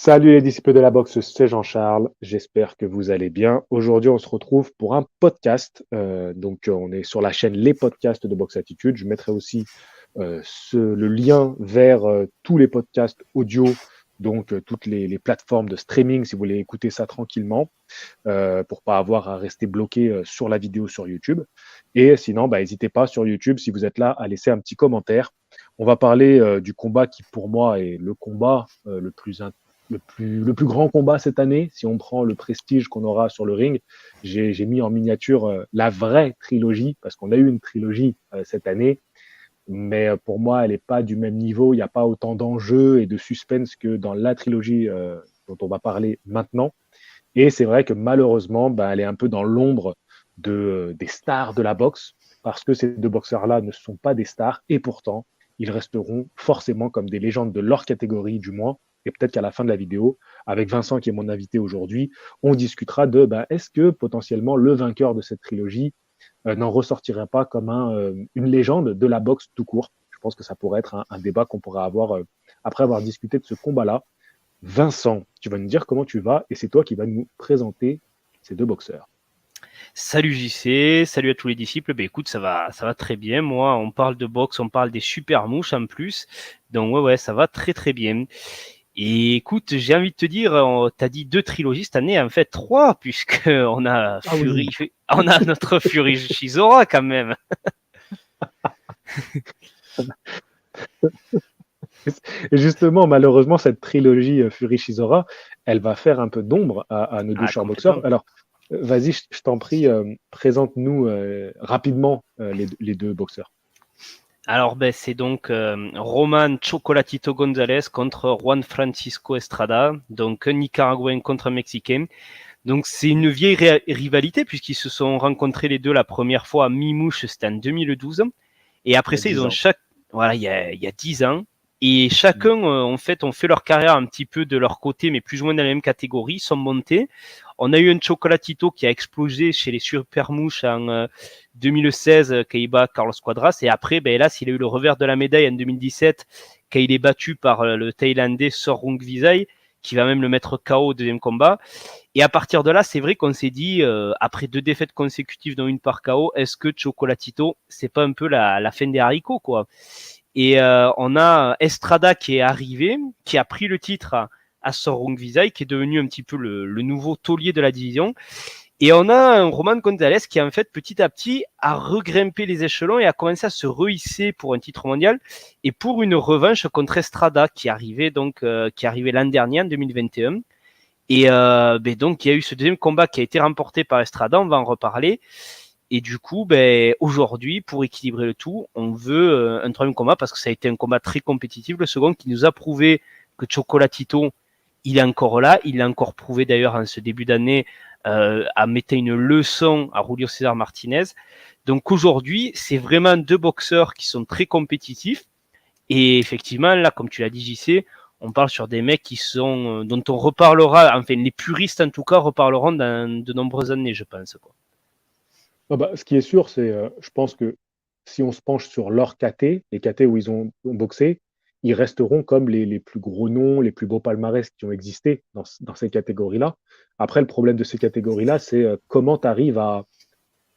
Salut les disciples de la boxe, c'est Jean-Charles. J'espère que vous allez bien. Aujourd'hui, on se retrouve pour un podcast. On est sur la chaîne Les Podcasts de Boxe Attitude. Je mettrai aussi le lien vers tous les podcasts audio, toutes les plateformes de streaming si vous voulez écouter ça tranquillement, pour pas avoir à rester bloqué sur la vidéo sur YouTube. Et sinon, n'hésitez pas sur YouTube, si vous êtes là, à laisser un petit commentaire. On va parler du combat qui, pour moi, est le combat le plus grand combat cette année. Si on prend le prestige qu'on aura sur le ring, j'ai mis en miniature la vraie trilogie, parce qu'on a eu une trilogie cette année, mais pour moi, elle n'est pas du même niveau. Il n'y a pas autant d'enjeux et de suspense que dans la trilogie dont on va parler maintenant. Et c'est vrai que malheureusement, elle est un peu dans l'ombre des stars de la boxe, parce que ces deux boxeurs-là ne sont pas des stars, et pourtant, ils resteront forcément comme des légendes de leur catégorie, du moins. Et peut-être qu'à la fin de la vidéo, avec Vincent, qui est mon invité aujourd'hui, on discutera de est-ce que potentiellement le vainqueur de cette trilogie n'en ressortirait pas comme une légende de la boxe tout court. Je pense que ça pourrait être un débat qu'on pourrait avoir après avoir discuté de ce combat-là. Vincent, tu vas nous dire comment tu vas et c'est toi qui vas nous présenter ces deux boxeurs. Salut JC, salut à tous les disciples. Écoute, ça va très bien. Moi, on parle de boxe, on parle des super mouches en plus. Donc ouais, ça va très très bien. Et écoute, j'ai envie de te dire, t'as dit 2 trilogies cette année, en fait 3, puisque on a Fury, on a notre Fury Shizora quand même. Et justement, malheureusement, cette trilogie Fury Shizora, elle va faire un peu d'ombre à nos deux chers boxeurs. Alors, vas-y, je t'en prie, présente-nous rapidement les deux boxeurs. Alors, c'est donc Roman Chocolatito González contre Juan Francisco Estrada, donc un Nicaraguayen contre un Mexicain. Donc, c'est une vieille rivalité puisqu'ils se sont rencontrés les deux la première fois à Mimouche, c'était en 2012. Et après ça, ils ont il y a 10 ans. Et chacun, en fait, ont fait leur carrière un petit peu de leur côté, mais plus ou moins dans la même catégorie, sont montés. On a eu un Chocolatito qui a explosé chez les Supermouches en 2016, quand il bat Carlos Quadras. Et après, hélas, il a eu le revers de la médaille en 2017, quand il est battu par le Thaïlandais Sorung Visay, qui va même le mettre KO au deuxième combat. Et à partir de là, c'est vrai qu'on s'est dit, après 2 défaites consécutives dont une par KO, est-ce que Chocolatito, c'est pas un peu la fin des haricots, quoi? Et on a Estrada qui est arrivé, qui a pris le titre à Sorung Visay, qui est devenu un petit peu le nouveau taulier de la division. Et on a un Roman González qui, en fait, petit à petit, a regrimpé les échelons et a commencé à se rehisser pour un titre mondial et pour une revanche contre Estrada qui arrivait l'an dernier, en 2021. Et donc, il y a eu ce deuxième combat qui a été remporté par Estrada, on va en reparler. Et du coup, aujourd'hui, pour équilibrer le tout, on veut un troisième combat parce que ça a été un combat très compétitif. Le second qui nous a prouvé que Chocolatito, il est encore là. Il l'a encore prouvé d'ailleurs en ce début d'année à mettre une leçon à Julio César Martinez. Donc aujourd'hui, c'est vraiment 2 boxeurs qui sont très compétitifs. Et effectivement, là, comme tu l'as dit, JC, on parle sur des mecs dont on reparlera, enfin les puristes en tout cas, reparleront dans de nombreuses années, je pense, quoi. Ce qui est sûr, c'est, je pense que si on se penche sur leur KT, les KT où ils ont boxé, ils resteront comme les plus gros noms, les plus beaux palmarès qui ont existé dans ces catégories-là. Après, le problème de ces catégories-là, c'est comment tu arrives à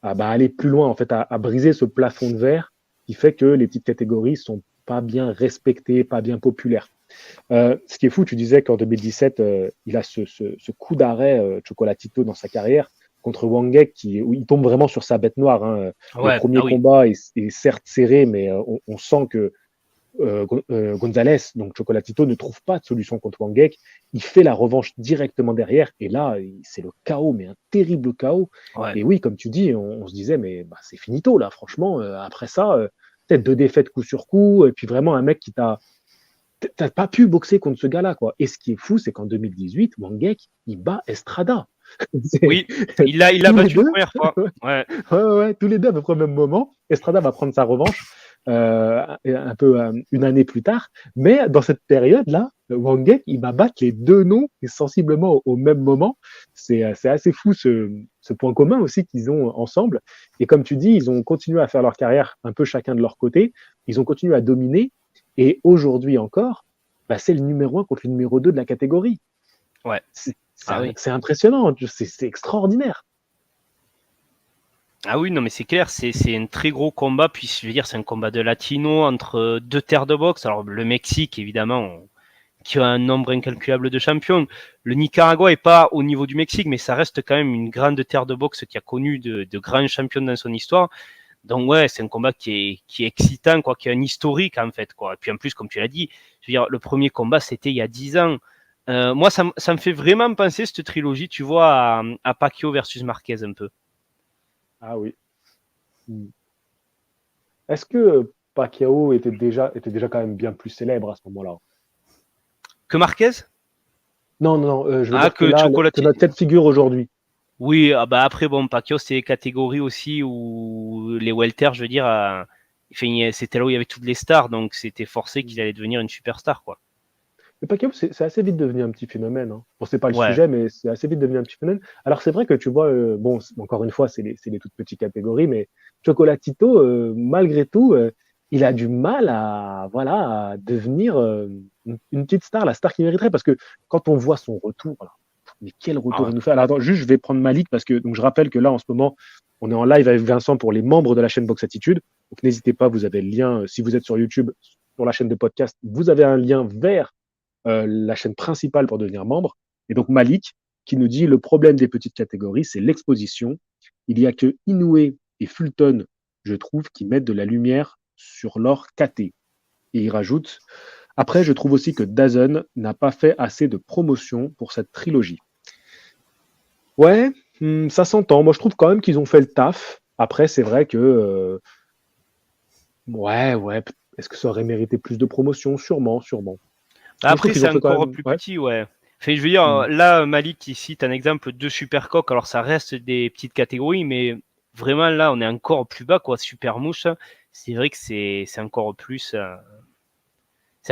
aller plus loin, en fait, à briser ce plafond de verre qui fait que les petites catégories sont pas bien respectées, pas bien populaires. Ce qui est fou, tu disais qu'en 2017, il a ce coup d'arrêt Chocolatito dans sa carrière contre Wangek, où il tombe vraiment sur sa bête noire. Hein. Le premier combat est certes serré, mais on sent que González, donc Chocolatito, ne trouve pas de solution contre Wangek. Il fait la revanche directement derrière, et là, c'est le chaos, mais un terrible chaos. Ouais. Et oui, comme tu dis, on se disait, mais c'est finito, là, franchement. Après ça, peut-être 2 défaites coup sur coup, et puis vraiment un mec qui t'as pas pu boxer contre ce gars-là, quoi. Et ce qui est fou, c'est qu'en 2018, Wangek, il bat Estrada. Oui, il l'a battu la première fois. Ouais, tous les deux à peu près au même moment. Estrada va prendre sa revanche un peu une année plus tard. Mais dans cette période-là, Wangek, il va battre les 2 noms sensiblement au même moment. C'est assez fou ce point commun aussi qu'ils ont ensemble. Et comme tu dis, ils ont continué à faire leur carrière un peu chacun de leur côté. Ils ont continué à dominer. Et aujourd'hui encore, bah, c'est le numéro 1 contre le numéro 2 de la catégorie. Ouais. C'est impressionnant, c'est extraordinaire. Ah oui, non, mais c'est clair, c'est un très gros combat. Puis, je veux dire, c'est un combat de latino entre deux terres de boxe. Alors, le Mexique, évidemment, qui a un nombre incalculable de champions. Le Nicaragua est pas au niveau du Mexique, mais ça reste quand même une grande terre de boxe qui a connu de grands champions dans son histoire. Donc ouais, c'est un combat qui est excitant, quoi, qui a un historique en fait, quoi. Et puis en plus, comme tu l'as dit, je veux dire, le premier combat c'était il y a 10 ans. Moi, ça me fait vraiment penser cette trilogie, tu vois, à Pacquiao versus Marquez un peu. Ah oui. Est-ce que Pacquiao était déjà quand même bien plus célèbre à ce moment-là? Que Marquez? Non, non, non, je veux Ah, dire que que là, que Chocolatier. notre tête figure aujourd'hui. Oui, ah bah après bon, Pacquiao c'est des catégories aussi où les welter, je veux dire, enfin, c'était là où il y avait toutes les stars, donc c'était forcé qu'il allait devenir une superstar, quoi. Le Pacquiao, c'est assez vite devenu un petit phénomène. Hein. Bon, c'est pas le Ouais. sujet, mais c'est assez vite devenu un petit phénomène. Alors, c'est vrai que tu vois, bon, encore une fois, c'est les toutes petites catégories, mais Chocolatito, malgré tout, il a du mal voilà, à devenir une petite star, la star qu'il mériterait, parce que quand on voit son retour, là, mais quel Ah retour ouais. il nous fait. Alors, attends, juste, je vais prendre Malik, parce que donc, je rappelle que là, en ce moment, on est en live avec Vincent pour les membres de la chaîne Box Attitude. Donc, n'hésitez pas, vous avez le lien, si vous êtes sur YouTube, sur la chaîne de podcast, vous avez un lien vers la chaîne principale pour devenir membre. Et donc Malik qui nous dit le problème des petites catégories, c'est l'exposition. Il n'y a que Inoue et Fulton, je trouve, qui mettent de la lumière sur leur KT. Et il rajoute après, je trouve aussi que DAZN n'a pas fait assez de promotion pour cette trilogie. Ouais, ça s'entend. Moi, je trouve quand même qu'ils ont fait le taf. Après, c'est vrai que ouais. Est-ce que ça aurait mérité plus de promotion? Sûrement, sûrement. Mais je trouve Après, qu'ils c'est ont fait quand encore même. plus Ouais. petit, ouais. Enfin, je veux dire, là, Malik, il cite un exemple de super coq. Alors, ça reste des petites catégories, mais vraiment, là, on est encore plus bas, quoi. Super mouche, c'est vrai que c'est encore plus Oui,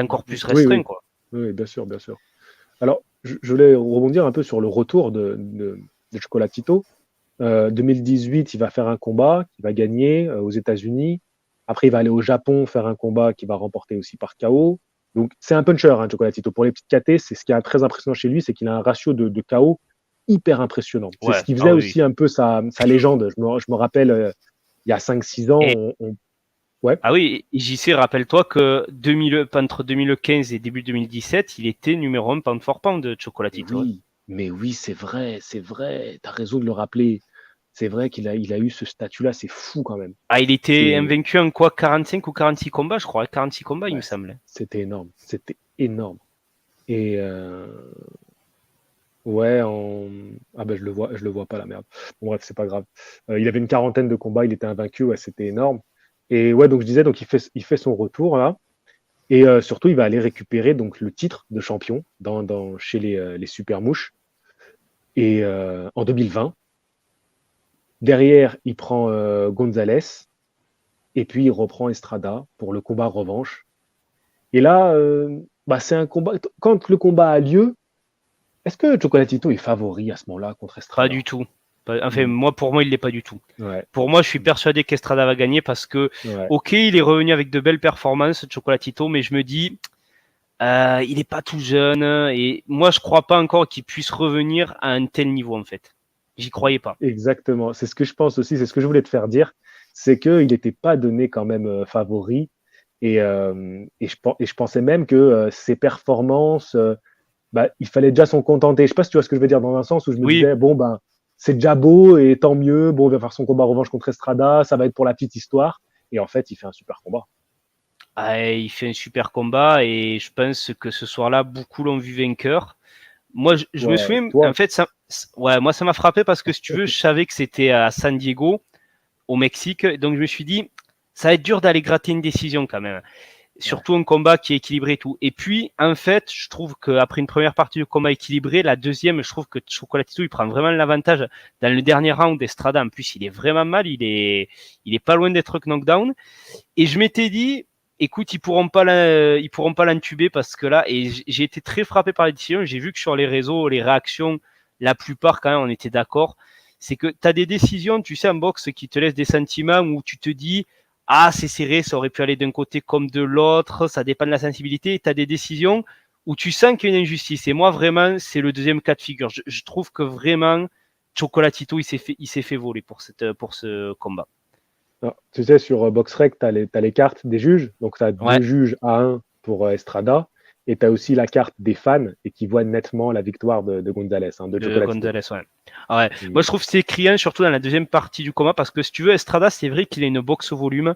restreint, oui. quoi. Oui, bien sûr, bien sûr. Alors, je voulais rebondir un peu sur le retour de Chocolatito. 2018, il va faire un combat qu'il va gagner aux États-Unis. Après, il va aller au Japon faire un combat qu'il va remporter aussi par KO. Donc, c'est un puncher, hein, Chocolatito. Pour les petites KT, c'est ce qui est très impressionnant chez lui, c'est qu'il a un ratio de KO hyper impressionnant. C'est ce Ouais, qui ah faisait oui, oui. aussi un peu sa légende. Je me rappelle, il y a 5-6 ans, Et, ouais. ah oui, et JC, rappelle-toi que entre 2015 et début 2017, il était numéro 1 pound for pound de Chocolatito. Hein. Mais oui, c'est vrai. Tu as raison de le rappeler. C'est vrai qu'il a eu ce statut-là, c'est fou quand même. Ah, il était C'est invaincu en quoi 45 ou 46 combats, je crois. 46 combats, il me ouais, semble. c'était énorme, c'était énorme. Et ouais, ah ben je le vois pas la merde. Bon bref, c'est pas grave. Il avait une quarantaine de combats, il était invaincu, ouais, c'était énorme. Et ouais, donc je disais, donc il fait son retour là, et surtout il va aller récupérer donc le titre de champion chez les Super Mouches et en 2020. Derrière, il prend Gonzalez et puis il reprend Estrada pour le combat revanche. Et là, bah, c'est un combat. Quand le combat a lieu, est-ce que Chocolatito est favori à ce moment-là contre Pas Estrada? du tout. Enfin, Hmm. pour moi, il l'est pas du tout. Ouais. Pour moi, je suis persuadé qu'Estrada va gagner parce que, Ouais. ok, il est revenu avec de belles performances, Chocolatito, mais je me dis, il est pas tout jeune et moi, je crois pas encore qu'il puisse revenir à un tel niveau en fait. J'y croyais pas. Exactement. C'est ce que je pense aussi. C'est ce que je voulais te faire dire. C'est qu'il n'était pas donné quand même favori. Et je pensais même que ses performances, bah, il fallait déjà s'en contenter. Je sais pas si tu vois ce que je veux dire dans un sens où je me Oui, disais, bon, ben, c'est déjà beau et tant mieux. Bon, il va faire son combat revanche contre Estrada. Ça va être pour la petite histoire. Et en fait, il fait un super combat. il fait un super combat et je pense que ce soir-là, beaucoup l'ont vu vainqueur. Moi, je me Ouais, souviens, en toi. fait, ouais, moi, ça m'a frappé parce que si tu veux, je savais que c'était à San Diego, au Mexique, donc je me suis dit, ça va être dur d'aller gratter une décision quand même. Ouais. Surtout un combat qui est équilibré et tout. Et puis, en fait, je trouve qu'après une première partie de combat équilibré, la deuxième, je trouve que Chocolatito, il prend vraiment l'avantage dans le dernier round d'Estrada. En plus, il est vraiment mal, il est pas loin d'être knockdown. Et je m'étais dit, écoute, ils pourront pas l'entuber parce que là, et j'ai été très frappé par les décisions. J'ai vu que sur les réseaux, les réactions, la plupart quand même, on était d'accord. C'est que tu as des décisions, tu sais, en boxe qui te laissent des sentiments où tu te dis, ah, c'est serré, ça aurait pu aller d'un côté comme de l'autre, ça dépend de la sensibilité. Tu as des décisions où tu sens qu'il y a une injustice. Et moi, vraiment, c'est le deuxième cas de figure. Je trouve que vraiment, Chocolatito, il s'est fait voler pour ce combat. Alors, tu sais, sur BoxRec, tu as, les cartes des juges. Donc, tu as Ouais, deux juges à un pour Estrada. Et tu as aussi la carte des fans et qui voient nettement la victoire de Gonzalez, de de Chocolatito. Gonzalez, ouais. Ouais. Mm. Moi, je trouve que c'est criant, surtout dans la deuxième partie du combat, parce que si tu veux, Estrada, c'est vrai qu'il a une boxe au volume,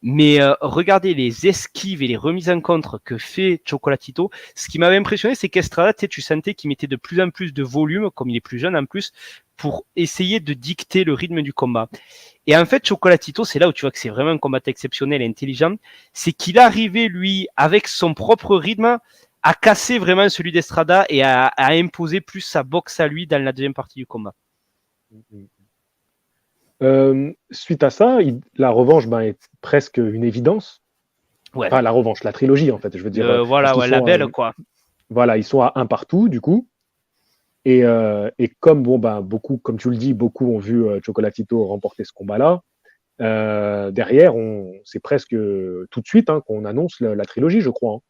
mais regardez les esquives et les remises en contre que fait Chocolatito. Ce qui m'avait impressionné, c'est qu'Estrada, tu sentais qu'il mettait de plus en plus de volume, comme il est plus jeune en plus, pour essayer de dicter le rythme du combat. Et en fait, Chocolatito, c'est là où tu vois que c'est vraiment un combattant exceptionnel et intelligent, c'est qu'il arrivait, lui, avec son propre rythme, à casser vraiment celui d'Estrada et à imposer plus sa boxe à lui dans la deuxième partie du combat. Suite à ça, la revanche est presque une évidence. Ouais. Enfin, la revanche, la trilogie, en fait, je veux dire. Parce Voilà, qu'ils ouais, la sont, belle, quoi. voilà, ils sont à un partout, du coup. Et comme, beaucoup, comme tu le dis, beaucoup ont vu Chocolatito remporter ce combat-là. Derrière, c'est presque tout de suite qu'on annonce la trilogie, je crois.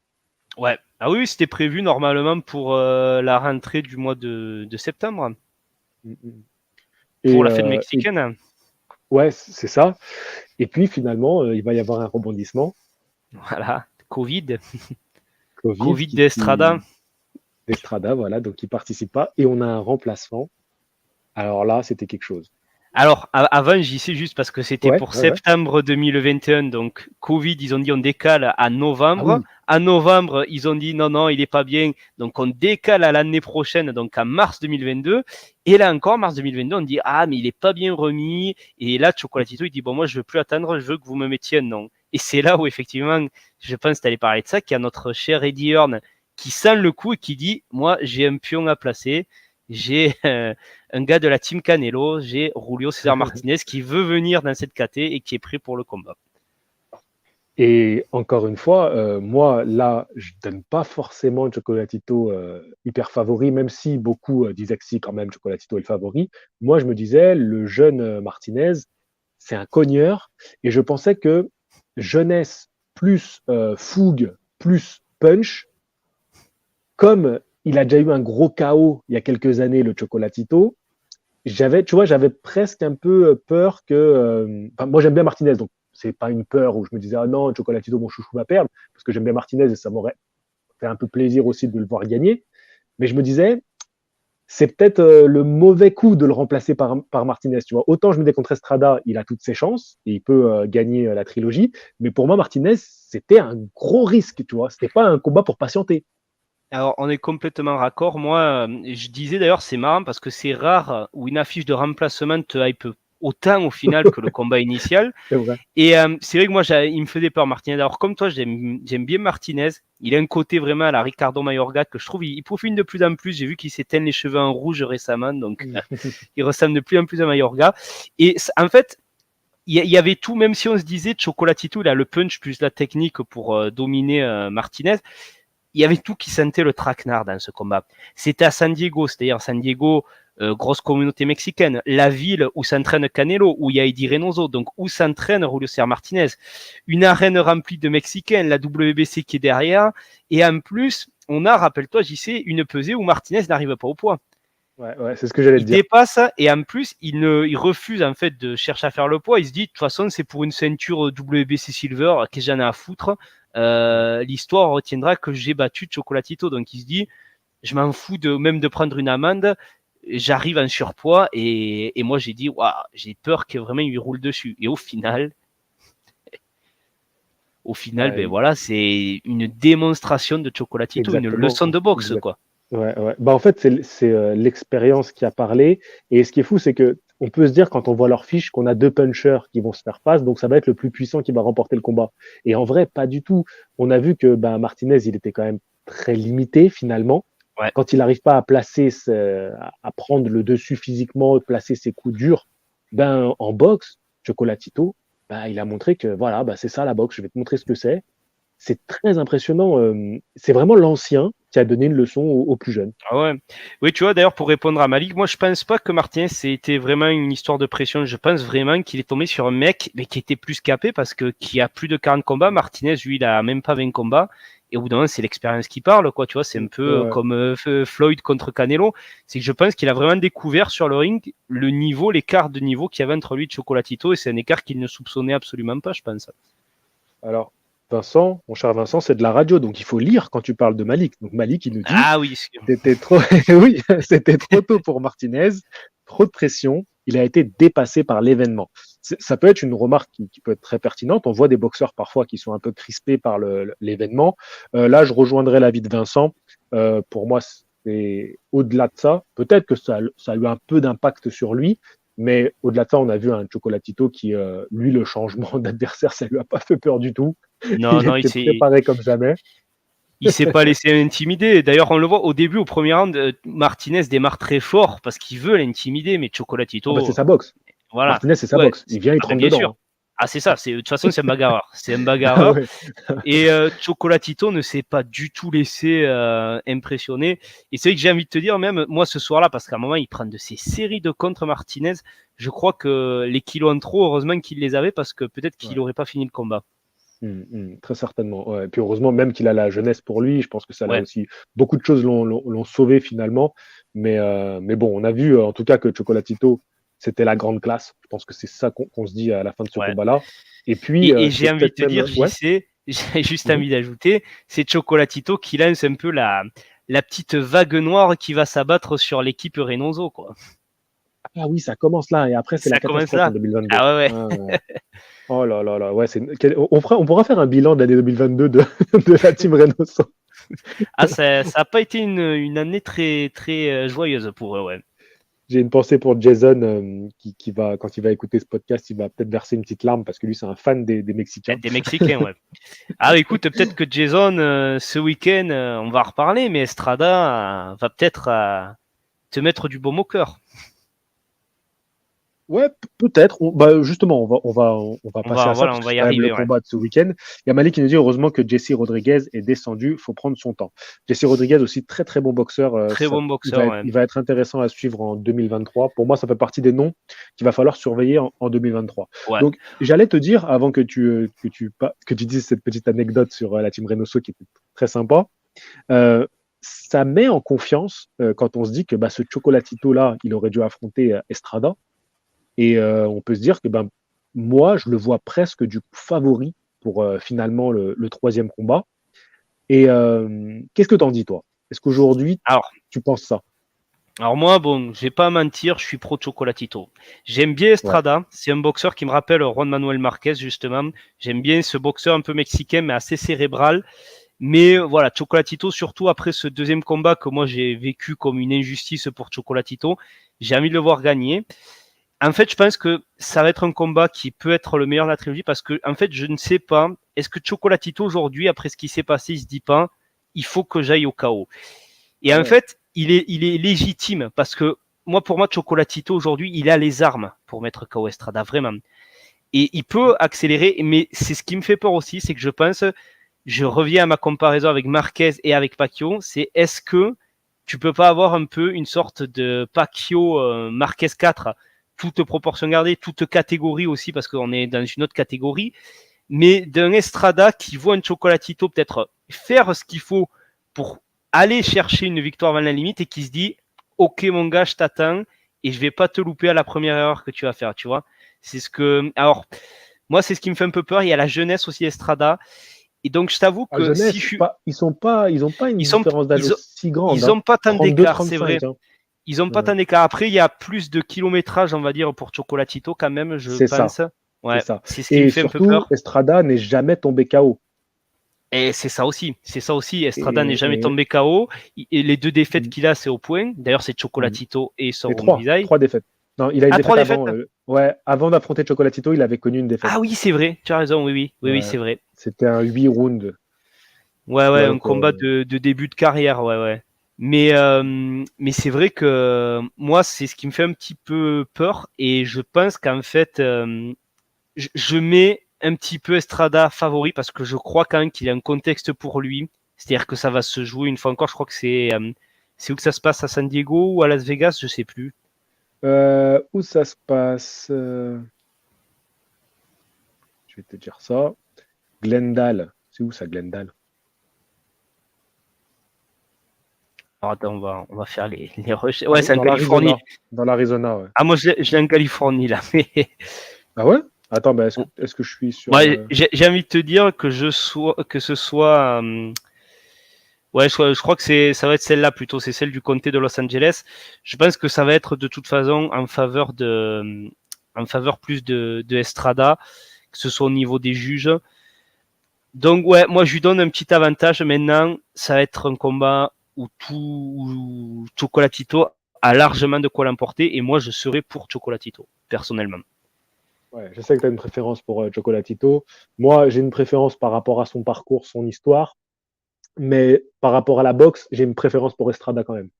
Ouais. Ah oui, c'était prévu normalement pour la rentrée du mois de septembre, Et, pour la fête mexicaine. ouais, c'est ça. Et puis finalement, il va y avoir un rebondissement. Voilà, Covid Covid d'Estrada. d'Estrada, voilà, donc il participe pas. Et on a un remplaçant. Alors là, c'était quelque chose. Alors, avant, j'y sais juste parce que c'était Ouais, pour ouais, ouais. septembre 2021, donc Covid, ils ont dit on décale à Ah novembre. oui. À novembre, ils ont dit non, non, il est pas bien, donc on décale à l'année prochaine, donc à mars 2022. Et là encore, mars 2022, on dit ah, mais il est pas bien remis. Et là, Chocolatito, il dit bon, moi, je veux plus attendre, je veux que vous me mettiez un nom. Et c'est là où, effectivement, je pense que tu allais parler de ça, qu'il y a notre cher Eddie Hearn qui sent le coup et qui dit moi, j'ai un pion à placer. J'ai un gars de la team Canelo, j'ai Julio César Martinez qui veut venir dans cette KT et qui est prêt pour le combat. Et encore une fois, moi, là, je donne pas forcément Chocolatito hyper favori, même si beaucoup disaient que si, quand même, Chocolatito est le favori. Moi, je me disais, le jeune Martinez, c'est un cogneur, et je pensais que jeunesse plus fougue plus punch, comme il a déjà eu un gros KO il y a quelques années, le Chocolatito, j'avais presque un peu peur que. Moi, j'aime bien Martinez, donc c'est pas une peur où je me disais, ah non, Chocolatito, mon chouchou va perdre, parce que j'aime bien Martinez et ça m'aurait fait un peu plaisir aussi de le voir gagner. Mais je me disais, c'est peut-être le mauvais coup de le remplacer par Martinez. Tu vois, autant je me dis contre Estrada, il a toutes ses chances et il peut gagner la trilogie. Mais pour moi, Martinez, c'était un gros risque. Tu vois, c'était pas un combat pour patienter. Alors, on est complètement raccord. Moi, je disais d'ailleurs, c'est marrant parce que c'est rare où une affiche de remplacement te hype autant au final que le combat initial. C'est vrai. Et c'est vrai que moi, il me faisait peur, Martinez. Alors, comme toi, j'aime bien Martinez. Il a un côté vraiment à la Ricardo Mayorga que je trouve, il profite de plus en plus. J'ai vu qu'il s'est teint les cheveux en rouge récemment, donc il ressemble de plus en plus à Mayorga. Et en fait, il y avait tout, même si on se disait Chocolatito, il a le punch plus la technique pour dominer Martinez. Il y avait tout qui sentait le traquenard dans ce combat. C'était à San Diego, c'est-à-dire San Diego, grosse communauté mexicaine, la ville où s'entraîne Canelo, où il y a Eddie Reynoso, donc où s'entraîne Julio César Martinez, une arène remplie de Mexicains, la WBC qui est derrière, et en plus, on a, rappelle-toi, JC, une pesée où Martinez n'arrive pas au poids. Ouais, ouais, c'est ce que j'allais te Il dire. dépasse et en plus, il refuse en fait de chercher à faire le poids. Il se dit, de toute façon, c'est pour une ceinture WBC Silver, que j'en ai à foutre. L'histoire retiendra que j'ai battu Chocolatito. Donc il se dit, je m'en fous même de prendre une amende. J'arrive en surpoids et moi j'ai dit, waouh, j'ai peur que vraiment il lui roule dessus. Et au final, ben Ouais, voilà, c'est une démonstration de Chocolatito, une exactement. leçon de boxe, Exact. quoi. Ouais, ouais. En fait, c'est l'expérience qui a parlé. Et ce qui est fou, c'est que on peut se dire quand on voit leur fiche qu'on a deux punchers qui vont se faire face, donc ça va être le plus puissant qui va remporter le combat. Et en vrai, pas du tout. On a vu que Martinez, il était quand même très limité finalement. Ouais. Quand il n'arrive pas à placer, à prendre le dessus physiquement, placer ses coups durs, en boxe, Chocolatito, il a montré que voilà, c'est ça la boxe. Je vais te montrer ce que c'est. C'est très impressionnant. C'est vraiment l'ancien qui a donné une leçon aux plus jeunes. Ah ouais. Oui, tu vois, d'ailleurs, pour répondre à Malik, moi, je pense pas que Martinez, c'était vraiment une histoire de pression. Je pense vraiment qu'il est tombé sur un mec, mais qui était plus capé parce que qui a plus de 40 combats. Martinez, lui, il a même pas 20 combats. Et au bout d'un moment, c'est l'expérience qui parle, quoi. Tu vois, c'est un peu comme Floyd contre Canelo. C'est que je pense qu'il a vraiment découvert sur le ring le niveau, l'écart de niveau qu'il y avait entre lui et Chocolatito, et c'est un écart qu'il ne soupçonnait absolument pas, je pense. Alors, Vincent, mon cher Vincent, c'est de la radio, donc il faut lire quand tu parles de Malik. Donc Malik, il nous dit, Ah oui. c'était trop, oui, c'était trop tôt pour Martinez, trop de pression, il a été dépassé par l'événement. Ça peut être une remarque qui peut être très pertinente. On voit des boxeurs parfois qui sont un peu crispés par l'événement. Là, je rejoindrai l'avis de Vincent. Pour moi, c'est au-delà de ça. Peut-être que ça a eu un peu d'impact sur lui, mais au-delà de ça, on a vu un Chocolatito qui, lui, le changement d'adversaire, ça lui a pas fait peur du tout. Non, Il non, était préparé comme jamais. il s'est pas laissé intimider. D'ailleurs, on le voit au début, au premier round, Martinez démarre très fort parce qu'il veut l'intimider, mais Ah Chocolatito, bah, c'est sa boxe. voilà. Martinez, c'est sa Ouais, boxe. Il vient, il te rentre bien dedans. sûr. Hein. Ah, c'est ça. De toute façon, c'est un bagarreur. C'est un Ah bagarreur. ouais. Et Chocolatito ne s'est pas du tout laissé impressionner. Et c'est vrai que j'ai envie de te dire, même moi ce soir-là, parce qu'à un moment, il prend de ces séries de contre Martinez, je crois que les kilos en trop, heureusement qu'il les avait, parce que peut-être qu'il Ouais. n'aurait pas fini le combat. Très certainement. Ouais. Et puis heureusement, même qu'il a la jeunesse pour lui, je pense que ça l'a Ouais. aussi. Beaucoup de choses l'ont sauvé finalement. Mais bon, on a vu en tout cas que Chocolatito, c'était la grande classe. Je pense que c'est ça qu'on se dit à la fin de ce Ouais. combat-là. Et puis, Et j'ai c'est envie de peut-être te dire, même. Ouais. JC, j'ai juste Mhm. envie d'ajouter, c'est Chocolatito qui lance un peu la petite vague noire qui va s'abattre sur l'équipe Reynoso, quoi. Ah oui, ça commence là. Et après, c'est la Ça commence catastrophe en là. 2022. Ah ouais, Ah, ouais. Oh là là là. Ouais, on pourra faire un bilan de l'année 2022 de la team Reynoso. Ah, ça a pas été une année très, très joyeuse pour eux, ouais. J'ai une pensée pour Jason qui va, quand il va écouter ce podcast, il va peut-être verser une petite larme parce que lui, c'est un fan des Mexicains. Des Mexicains, ouais. Ah, écoute, peut-être que Jason, ce week-end, on va en reparler, mais Estrada va peut-être te mettre du baume au cœur. Ouais, peut-être. Bah, justement, on va passer à ça Voilà, parce on que va c'est y quand même le arriver, ouais. combat de ce week-end. Il y a Malik qui nous dit heureusement que Jesse Rodriguez est descendu, il faut prendre son temps. Jesse Rodriguez aussi très très bon boxeur. Très bon Il va boxeur, être, ouais. il va être intéressant à suivre en 2023. Pour moi, ça fait partie des noms qu'il va falloir surveiller en 2023. Ouais. Donc, j'allais te dire avant que tu dises cette petite anecdote sur la team Reynoso qui était très sympa. Euh, Ça met en confiance quand on se dit que bah, ce Chocolatito là, il aurait dû affronter Estrada. Et on peut se dire que ben, moi, je le vois presque du coup favori pour finalement le troisième combat. Et qu'est-ce que t'en dis, toi? Est-ce qu'aujourd'hui, Alors, tu penses ça? Alors moi, bon, je vais pas mentir, je suis pro Chocolatito. J'aime bien Ouais. Estrada, c'est un boxeur qui me rappelle Juan Manuel Marquez justement. J'aime bien ce boxeur un peu mexicain mais assez cérébral. Mais voilà, Chocolatito, surtout après ce deuxième combat que moi j'ai vécu comme une injustice pour Chocolatito, j'ai envie de le voir gagner. En fait, je pense que ça va être un combat qui peut être le meilleur de la trilogie parce que, en fait, je ne sais pas, est-ce que Chocolatito aujourd'hui, après ce qui s'est passé, il se dit pas, il faut que j'aille au chaos. Et en Ouais. fait, il est légitime parce que moi, pour moi, Chocolatito aujourd'hui, il a les armes pour mettre KO Estrada, vraiment. Et il peut accélérer, mais c'est ce qui me fait peur aussi, c'est que je pense, je reviens à ma comparaison avec Marquez et avec Pacquiao, c'est est-ce que tu peux pas avoir un peu une sorte de Pacquiao Marquez 4, toute proportion gardée, toute catégorie aussi, parce qu'on est dans une autre catégorie, mais d'un Estrada qui voit un Chocolatito peut-être faire ce qu'il faut pour aller chercher une victoire avant la limite et qui se dit ok mon gars je t'attends et je vais pas te louper à la première erreur que tu vas faire, tu vois. C'est ce que alors moi c'est ce qui me fait un peu peur. Il y a la jeunesse aussi Estrada et donc je t'avoue À que si jeunesse, je suis ils ont pas une ils sont différence d'âge aussi grande, ils hein. ont pas tant d'écart, c'est vrai. 32-35, hein. Ils ont pas Ouais. tant d'écart. Après il y a plus de kilométrage on va dire pour Chocolatito quand même, je C'est ça, pense. c'est Ouais, ça. c'est ce qui me Et fait un peu surtout, peur. Estrada n'est jamais tombé KO. Et c'est ça aussi. C'est ça aussi. Estrada n'est jamais Et tombé KO. Et les deux défaites qu'il a, c'est au point. D'ailleurs, c'est Chocolatito et Et Sor trois, Rumbizai. trois défaites. Non, il a une Ah, trois défaite défaites? avant. Ouais, avant d'affronter Chocolatito, il avait connu une défaite. Ah oui, c'est vrai. Tu as raison. Oui, oui. Oui, oui, Ouais, c'est vrai. c'était un 8 rounds. Ouais, Tu ouais, vois, un donc, combat de début de carrière. Ouais, ouais. Mais c'est vrai que moi, c'est ce qui me fait un petit peu peur. Et je pense qu'en fait, je mets un petit peu Estrada favori parce que je crois quand même qu'il y a un contexte pour lui. C'est-à-dire que ça va se jouer une fois encore. Je crois que c'est où que ça se passe à San Diego ou à Las Vegas, je sais plus. où ça se passe Je vais te dire ça. Glendale. C'est où ça, Glendale? Alors attends, on va faire les recherches. Ouais, c'est en Dans Californie. l'Arizona. Dans l'Arizona, ouais. Ah, moi, je l'ai en Californie, là. Mais Ah ouais? Attends, bah, est-ce que je suis sur... moi, j'ai envie de te dire que ce soit. Ouais, je crois que ça va être celle-là plutôt. C'est celle du comté de Los Angeles. Je pense que ça va être de toute façon en faveur plus de Estrada, que ce soit au niveau des juges. Donc, ouais, moi, je lui donne un petit avantage. Maintenant, ça va être un combat où Chocolatito a largement de quoi l'emporter. Et moi, je serai pour Chocolatito, personnellement. Ouais, je sais que tu as une préférence pour Chocolatito. Moi, j'ai une préférence par rapport à son parcours, son histoire. Mais par rapport à la boxe, j'ai une préférence pour Estrada quand même.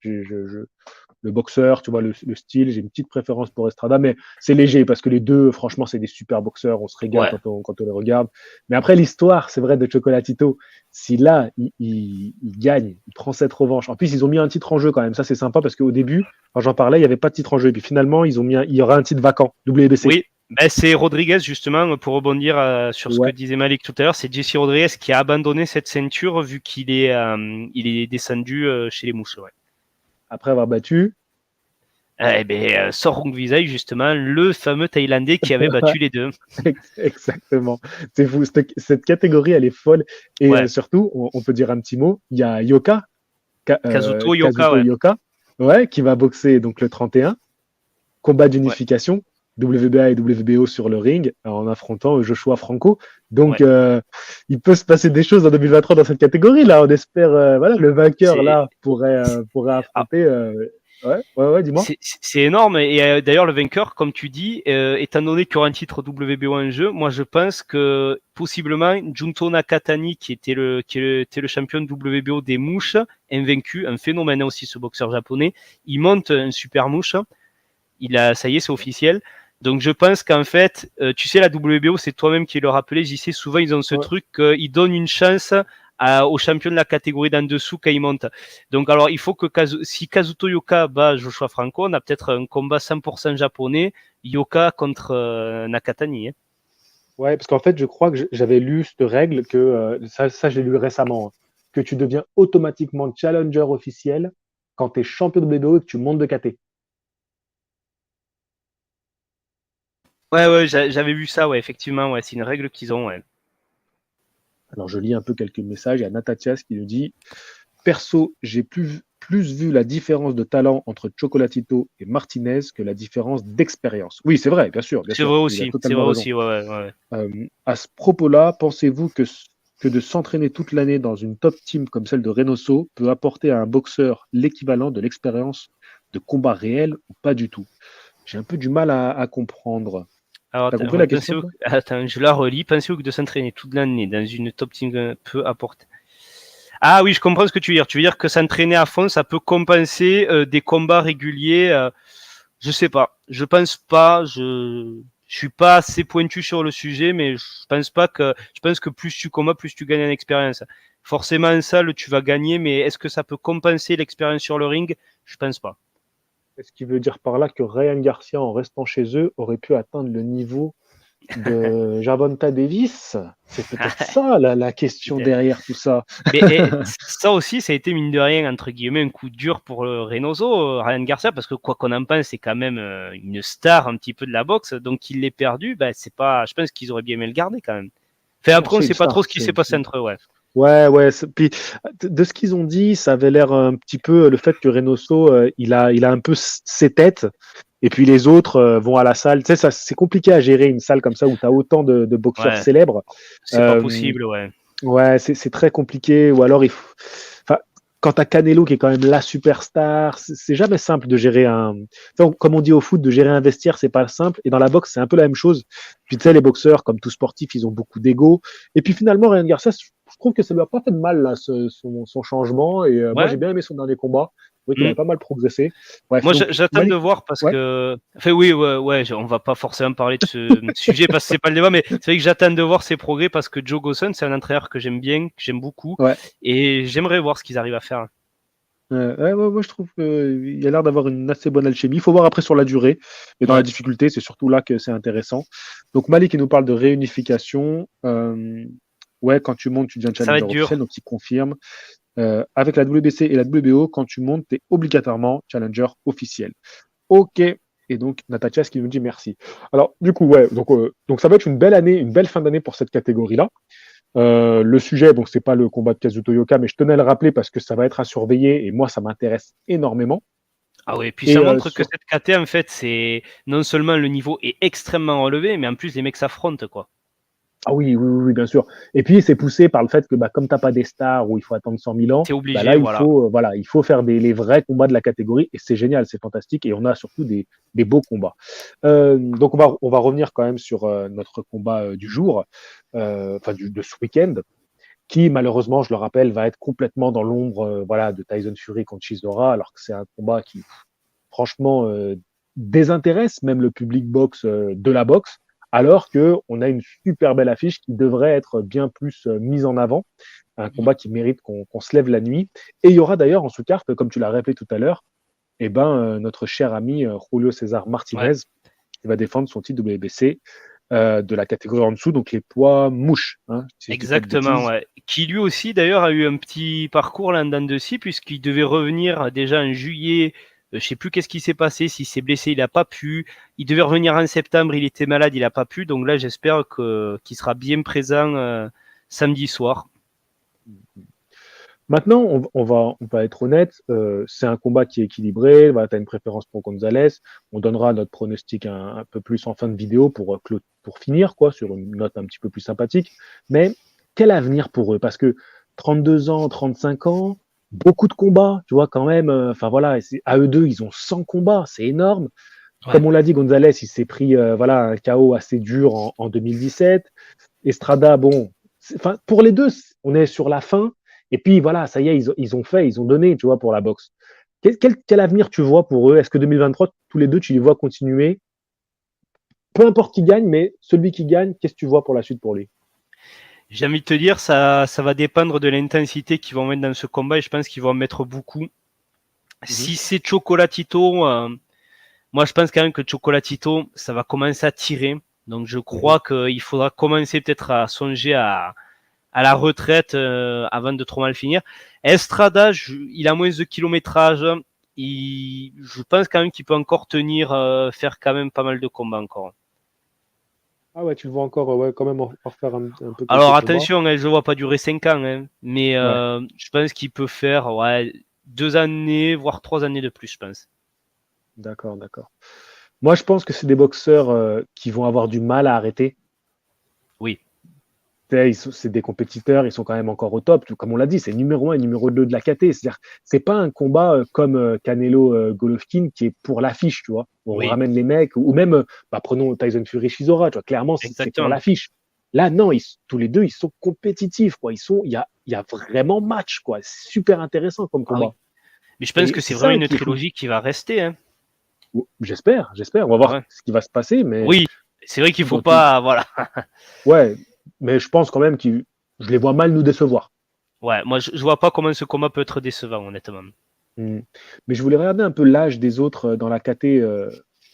Le boxeur, tu vois, le style, j'ai une petite préférence pour Estrada, mais c'est léger parce que les deux, franchement, c'est des super boxeurs. On se régale Ouais. quand on les regarde. Mais après, l'histoire, c'est vrai, de Chocolatito, si là, il gagne, il prend cette revanche. En plus, ils ont mis un titre en jeu quand même. Ça, c'est sympa parce qu'au début, quand j'en parlais, il n'y avait pas de titre en jeu. Et puis finalement, il y aura un titre vacant, WBC. Oui, ben c'est Rodriguez, justement, pour rebondir sur ce que Ouais. disait Malik tout à l'heure, c'est Jesse Rodriguez qui a abandonné cette ceinture vu il est descendu chez les mouches. Ouais. Après avoir battu. Eh ben, Sor Visay, justement, le fameux Thaïlandais qui avait battu les deux. Exactement. C'est fou. Cette catégorie, elle est folle. Et Ouais. surtout, on peut dire un petit mot. Il y a Yoka, Kazuto Yoka, Kazuto ouais. Yoka, ouais, qui va boxer donc le 31. Combat Ouais. d'unification, WBA et WBO sur le ring, en affrontant Joshua Franco. Donc, Ouais. il peut se passer des choses en 2023 dans cette catégorie. Là, on espère, voilà, le vainqueur C'est là pourrait ah, affronter. Ouais, dis-moi. c'est énorme. Et d'ailleurs, le vainqueur, comme tu dis, étant donné qu'il y aura un titre WBO en jeu, moi je pense que possiblement Junto Nakatani, qui était le champion WBO des mouches, invaincu, un phénomène aussi ce boxeur japonais, il monte un super mouche. Ça y est, c'est officiel. Donc je pense qu'en fait, tu sais, la WBO, c'est toi-même qui le rappelais, j'y sais, souvent ils ont ce Ouais. truc qu'ils donnent une chance aux champions de la catégorie d'en dessous quand ils montent. Donc alors il faut que si Kazuto Yoka bat Joshua Franco, on a peut-être un combat 100% japonais, Yoka contre Nakatani. Hein. Ouais, parce qu'en fait, je crois que j'avais lu cette règle que ça j'ai lu récemment, hein, que tu deviens automatiquement challenger officiel quand tu es champion de WBO et que tu montes de KT. Ouais, j'avais vu ça, ouais, effectivement, ouais, c'est une règle qu'ils ont, ouais. Alors, je lis un peu quelques messages. Il y a Natatias qui nous dit: Perso, j'ai plus vu la différence de talent entre Chocolatito et Martinez que la différence d'expérience. Oui, c'est vrai, bien sûr, C'est vrai il a c'est vrai totalement raison. aussi, ouais. À ce propos-là, pensez-vous que de s'entraîner toute l'année dans une top team comme celle de Reynoso peut apporter à un boxeur l'équivalent de l'expérience de combat réel ou pas du tout? J'ai un peu du mal à comprendre. Alors, T'as compris la question, toi? attends, je la relis. Pensez-vous que de s'entraîner toute l'année dans une top team peut apporter. Ah oui, je comprends ce que tu veux dire. Tu veux dire que s'entraîner à fond, ça peut compenser des combats réguliers. Je sais pas. Je pense pas. Je suis pas assez pointu sur le sujet, mais je pense que plus tu combats, plus tu gagnes en expérience. Forcément, en salle, tu vas gagner, mais est-ce que ça peut compenser l'expérience sur le ring? Je pense pas. Est-ce qu'il veut dire par là que Ryan Garcia, en restant chez eux, aurait pu atteindre le niveau de Gervonta Davis? C'est peut-être ça la question derrière tout ça. Mais ça aussi, ça a été mine de rien, entre guillemets, un coup dur pour Reynoso, Ryan Garcia, parce que quoi qu'on en pense, c'est quand même une star un petit peu de la boxe. Donc qu'il l'ait perdu, bah, c'est pas. Je pense qu'ils auraient bien aimé le garder quand même. Enfin, Non, après, on c'est ne une sait pas trop star. ce qui s'est passé entre eux, ouais. Ouais. Puis, de ce qu'ils ont dit, ça avait l'air un petit peu le fait que Reynoso, il a un peu ses têtes. Et puis les autres vont à la salle. Tu sais, ça, c'est compliqué à gérer une salle comme ça où tu as autant de boxeurs Ouais, célèbres. c'est pas Euh, possible, ouais. Ouais, c'est très compliqué. Ou alors, enfin, quand t'as Canelo qui est quand même la superstar, c'est jamais simple de gérer un. Enfin, comme on dit au foot, de gérer un vestiaire, c'est pas simple. Et dans la boxe, c'est un peu la même chose. Puis tu sais, les boxeurs, comme tout sportif, ils ont beaucoup d'ego. Et puis finalement, Ryan Garcia, je trouve que ça lui a pas fait de mal là, son changement. Et moi, Ouais. j'ai bien aimé son dernier combat. Je trouvais qu'il avait pas mal progressé. Bref, Moi, donc j'attends de Malik. voir parce Ouais. que, enfin oui, on va pas forcément parler de ce sujet parce que c'est pas le débat, mais c'est vrai que j'attends de voir ses progrès parce que Joe Gosson, c'est un entraîneur que j'aime bien, que j'aime beaucoup, Ouais. et j'aimerais voir ce qu'ils arrivent à faire. Ouais, je trouve qu'il a l'air d'avoir une assez bonne alchimie. Il faut voir après sur la durée, mais dans la Ouais. difficulté, c'est surtout là que c'est intéressant. Donc Malik, il nous parle de réunification. Ouais, quand tu montes, tu deviens Ça va challenger être officiel, dur. donc il confirme. avec la WBC et la WBO, quand tu montes, tu es obligatoirement challenger officiel. Ok. Et donc, Natacha, ce qui nous dit merci. Alors, du coup, ouais, donc ça va être une belle année, une belle fin d'année pour cette catégorie-là. Le sujet, bon, c'est pas le combat de Kazuto Yoka, mais je tenais à le rappeler parce que ça va être à surveiller et moi, ça m'intéresse énormément. Ah oui, puis Et ça montre que cette KT, en fait, c'est non seulement le niveau est extrêmement relevé, mais en plus, les mecs s'affrontent, quoi. Ah oui, bien sûr. Et puis, c'est poussé par le fait que, comme t'as pas des stars où il faut attendre 100 000 ans, T'es là, obligé, voilà. il faut faire les vrais combats de la catégorie et c'est génial, c'est fantastique et on a surtout des beaux combats. Donc, on va revenir quand même sur notre combat du jour, de ce week-end, qui, malheureusement, je le rappelle, va être complètement dans l'ombre, de Tyson Fury contre Chisora, alors que c'est un combat qui, franchement, désintéresse même le public boxe de la boxe, alors que on a une super belle affiche qui devrait être bien plus mise en avant, un combat qui mérite qu'on se lève la nuit. Et il y aura d'ailleurs en sous-carte, comme tu l'as rappelé tout à l'heure, notre cher ami Julio César Martinez, Ouais. qui va défendre son titre WBC de la catégorie en dessous, donc les poids mouches. Si Exactement, ouais. Qui lui aussi, d'ailleurs, a eu un petit parcours là en dents de scie, puisqu'il devait revenir déjà en juillet. Je sais plus qu'est-ce qui s'est passé, s'il s'est blessé, il a pas pu. Il devait revenir en septembre, il était malade, il a pas pu. Donc là, j'espère qu'il sera bien présent samedi soir. Maintenant, on va être honnête, c'est un combat qui est équilibré. Tu as une préférence pour Gonzalez. On donnera notre pronostic un peu plus en fin de vidéo pour finir, quoi, sur une note un petit peu plus sympathique. Mais quel avenir pour eux? Parce que 32 ans, 35 ans, beaucoup de combats, tu vois, quand même. À eux deux, ils ont 100 combats, c'est énorme. Ouais. Comme on l'a dit, Gonzalez, il s'est pris un KO assez dur en 2017. Estrada, bon, pour les deux, on est sur la fin. Et puis voilà, ça y est, ils ont donné, tu vois, pour la boxe. Quel avenir tu vois pour eux? Est-ce que 2023, tous les deux, tu les vois continuer? Peu importe qui gagne, mais celui qui gagne, qu'est-ce que tu vois pour la suite pour lui? J'ai envie de te dire, ça va dépendre de l'intensité qu'ils vont mettre dans ce combat et je pense qu'ils vont en mettre beaucoup. Si c'est Chocolatito, moi je pense quand même que Chocolatito, ça va commencer à tirer. Donc je crois qu'il faudra commencer peut-être à songer à la retraite avant de trop mal finir. Estrada, il a moins de kilométrage. Je pense quand même qu'il peut encore tenir, faire quand même pas mal de combats encore. Ah ouais, tu le vois encore quand même en faire un peu. Alors attention, je ne vois pas durer 5 ans, mais je pense qu'il peut faire 2 années, voire 3 années de plus, je pense. D'accord. Moi, je pense que c'est des boxeurs qui vont avoir du mal à arrêter. Oui. C'est des compétiteurs, ils sont quand même encore au top. Comme on l'a dit, c'est numéro 1 et numéro 2 de la KT. C'est-à-dire, c'est pas un combat comme Canelo Golovkin qui est pour l'affiche, tu vois. Où on ramène les mecs, ou même, prenons Tyson Fury Chisora, tu vois. Clairement, c'est pour l'affiche. Là, non, tous les deux, ils sont compétitifs, quoi. Il y a vraiment match, quoi. C'est super intéressant comme combat. Oui. Mais je pense que c'est vraiment une trilogie qui va rester. J'espère. On va voir ce qui va se passer, mais. Oui, c'est vrai qu'il faut pas, voilà. Ouais. Mais je pense quand même que je les vois mal nous décevoir. Ouais, moi je vois pas comment ce combat peut être décevant, honnêtement. Mais je voulais regarder un peu l'âge des autres dans la KT,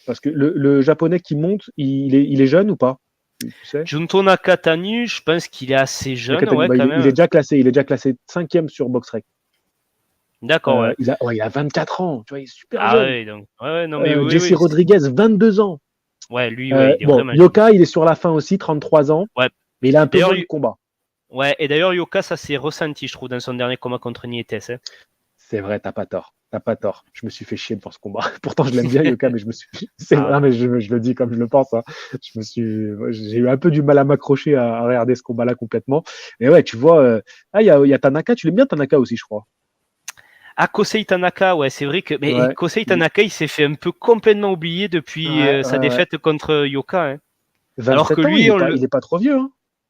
parce que le japonais qui monte, il est jeune ou pas? Tu sais? Junto Nakatani, je pense qu'il est assez jeune. Ouais, quand même. Il est déjà classé 5e sur BoxRec. D'accord, il a 24 ans, tu vois, il est super jeune. Ah oui, donc. Ouais, non, mais Jesse Rodriguez, 22 ans. Ouais, lui, il est vraiment Yoka, il est sur la fin aussi, 33 ans. Ouais. Mais il a un peu moins de combat. Ouais, et d'ailleurs, Yoka, ça s'est ressenti, je trouve, dans son dernier combat contre Nietes. C'est vrai, t'as pas tort. Je me suis fait chier devant ce combat. Pourtant, je l'aime bien, Yoka, mais je me suis. Non, mais je le dis comme je le pense. J'ai eu un peu du mal à m'accrocher à regarder ce combat-là complètement. Mais ouais, tu vois, il y a Tanaka. Tu l'aimes bien, Tanaka aussi, je crois. Ah, Kosei Tanaka, ouais, c'est vrai que. Mais Kosei Tanaka, il s'est fait un peu complètement oublier depuis sa défaite contre Yoka. 27 alors que lui, il est pas trop vieux.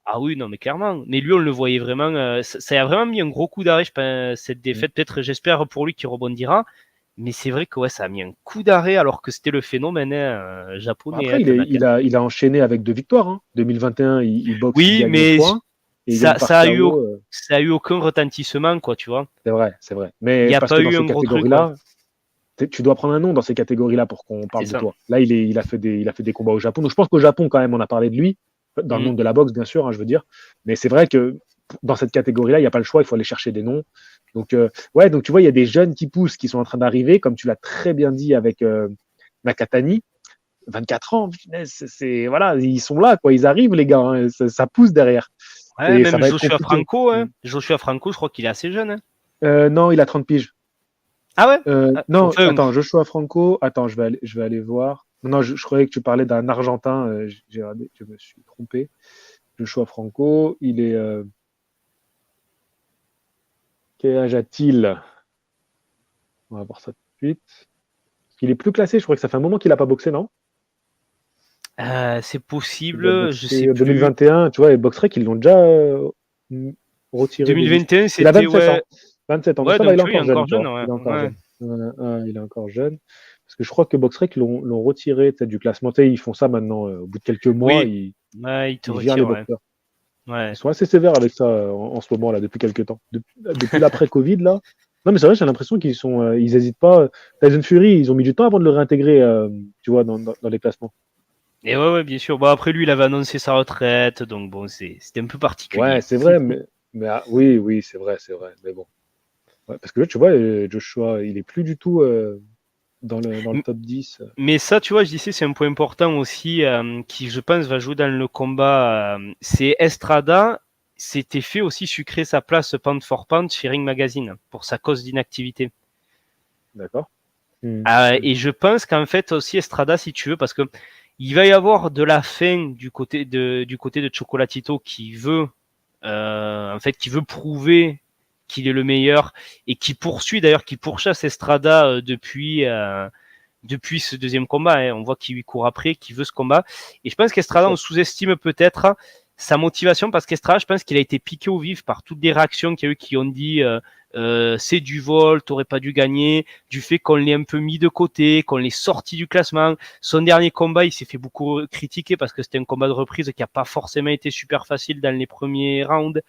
Ah oui, non, mais clairement. Mais lui, on le voyait vraiment. Ça a vraiment mis un gros coup d'arrêt, cette défaite. Peut-être, j'espère pour lui qu'il rebondira. Mais c'est vrai que ça a mis un coup d'arrêt alors que c'était le phénomène japonais. Après, il a enchaîné avec 2 victoires. 2021, il boxe. Oui, il mais points, ça a eu aucun retentissement, quoi, tu vois. C'est vrai. Mais il n'y a parce pas que eu un gros truc. Tu dois prendre un nom dans ces catégories-là pour qu'on parle de toi. Là, il a fait des combats au Japon. Donc, je pense qu'au Japon, quand même, on a parlé de lui. Dans le monde de la boxe, bien sûr, je veux dire. Mais c'est vrai que dans cette catégorie-là, il n'y a pas le choix, il faut aller chercher des noms. Donc, donc tu vois, il y a des jeunes qui poussent, qui sont en train d'arriver, comme tu l'as très bien dit avec Nakatani. 24 ans, voilà, ils sont là, quoi, ils arrivent, les gars, hein, ça pousse derrière. Ouais, Et ça même va être Joshua compliqué. Franco, hein. Joshua Franco, je crois qu'il est assez jeune. Hein. Non, il a 30 piges. Ah ouais Non, enfin, attends, Joshua Franco, attends, je vais aller voir. Non, je croyais que tu parlais d'un Argentin, je me suis trompé. Joshua Franco, il est. Quel âge a-t-il? On va voir ça tout de suite. Il est plus classé, je crois que ça fait un moment qu'il n'a pas boxé, non? c'est Il doit possible, je sais boxer plus. 2021, tu vois, et Boxrec, ils l'ont déjà retiré des listes. 2021, Il a c'était 27 ans. ouais. 27 ans, donc Ouais, ça va, donc il est tu vois, il est encore jeune, encore tu jeune, vois. ouais. Il est encore Ouais. jeune. Il est encore jeune. Parce que je crois que Boxrec l'ont retiré peut-être du classement. Tu sais, ils font ça maintenant, au bout de quelques mois, Oui, ouais, il te ils virent les retire, ouais. boxeurs. Ouais. Ils sont assez sévères avec ça en ce moment là, depuis quelques temps. Depuis l'après-Covid là. Non mais c'est vrai, j'ai l'impression ils hésitent pas. Tyson Fury, ils ont mis du temps avant de le réintégrer, tu vois, dans les classements. Et ouais, bien sûr. Bon, après, lui, il avait annoncé sa retraite, donc bon, c'était un peu Ouais, particulier. c'est vrai, mais oui, c'est vrai, mais bon. Ouais, parce que là, tu vois, Joshua, il est plus du tout dans le top 10. Mais ça, tu vois, je disais, c'est un point important aussi qui, je pense, va jouer dans le combat. C'est Estrada s'était fait aussi sucrer sa place pound for pound chez Ring Magazine pour sa cause d'inactivité. D'accord. Et je pense qu'en fait aussi Estrada, si tu veux, parce que il va y avoir de la faim du côté de Chocolatito qui veut qui veut prouver qu'il est le meilleur et qui poursuit d'ailleurs, qui pourchasse Estrada depuis ce deuxième combat. Hein. On voit qu'il lui court après, qu'il veut ce combat. Et je pense qu'Estrada, on sous-estime peut-être sa motivation parce qu'Estrada, je pense qu'il a été piqué au vif par toutes les réactions qu'il y a eu qui ont dit c'est du vol, t'aurais pas dû gagner, du fait qu'on l'ait un peu mis de côté, qu'on l'ait sorti du classement. Son dernier combat, il s'est fait beaucoup critiquer parce que c'était un combat de reprise qui a pas forcément été super facile dans les premiers rounds.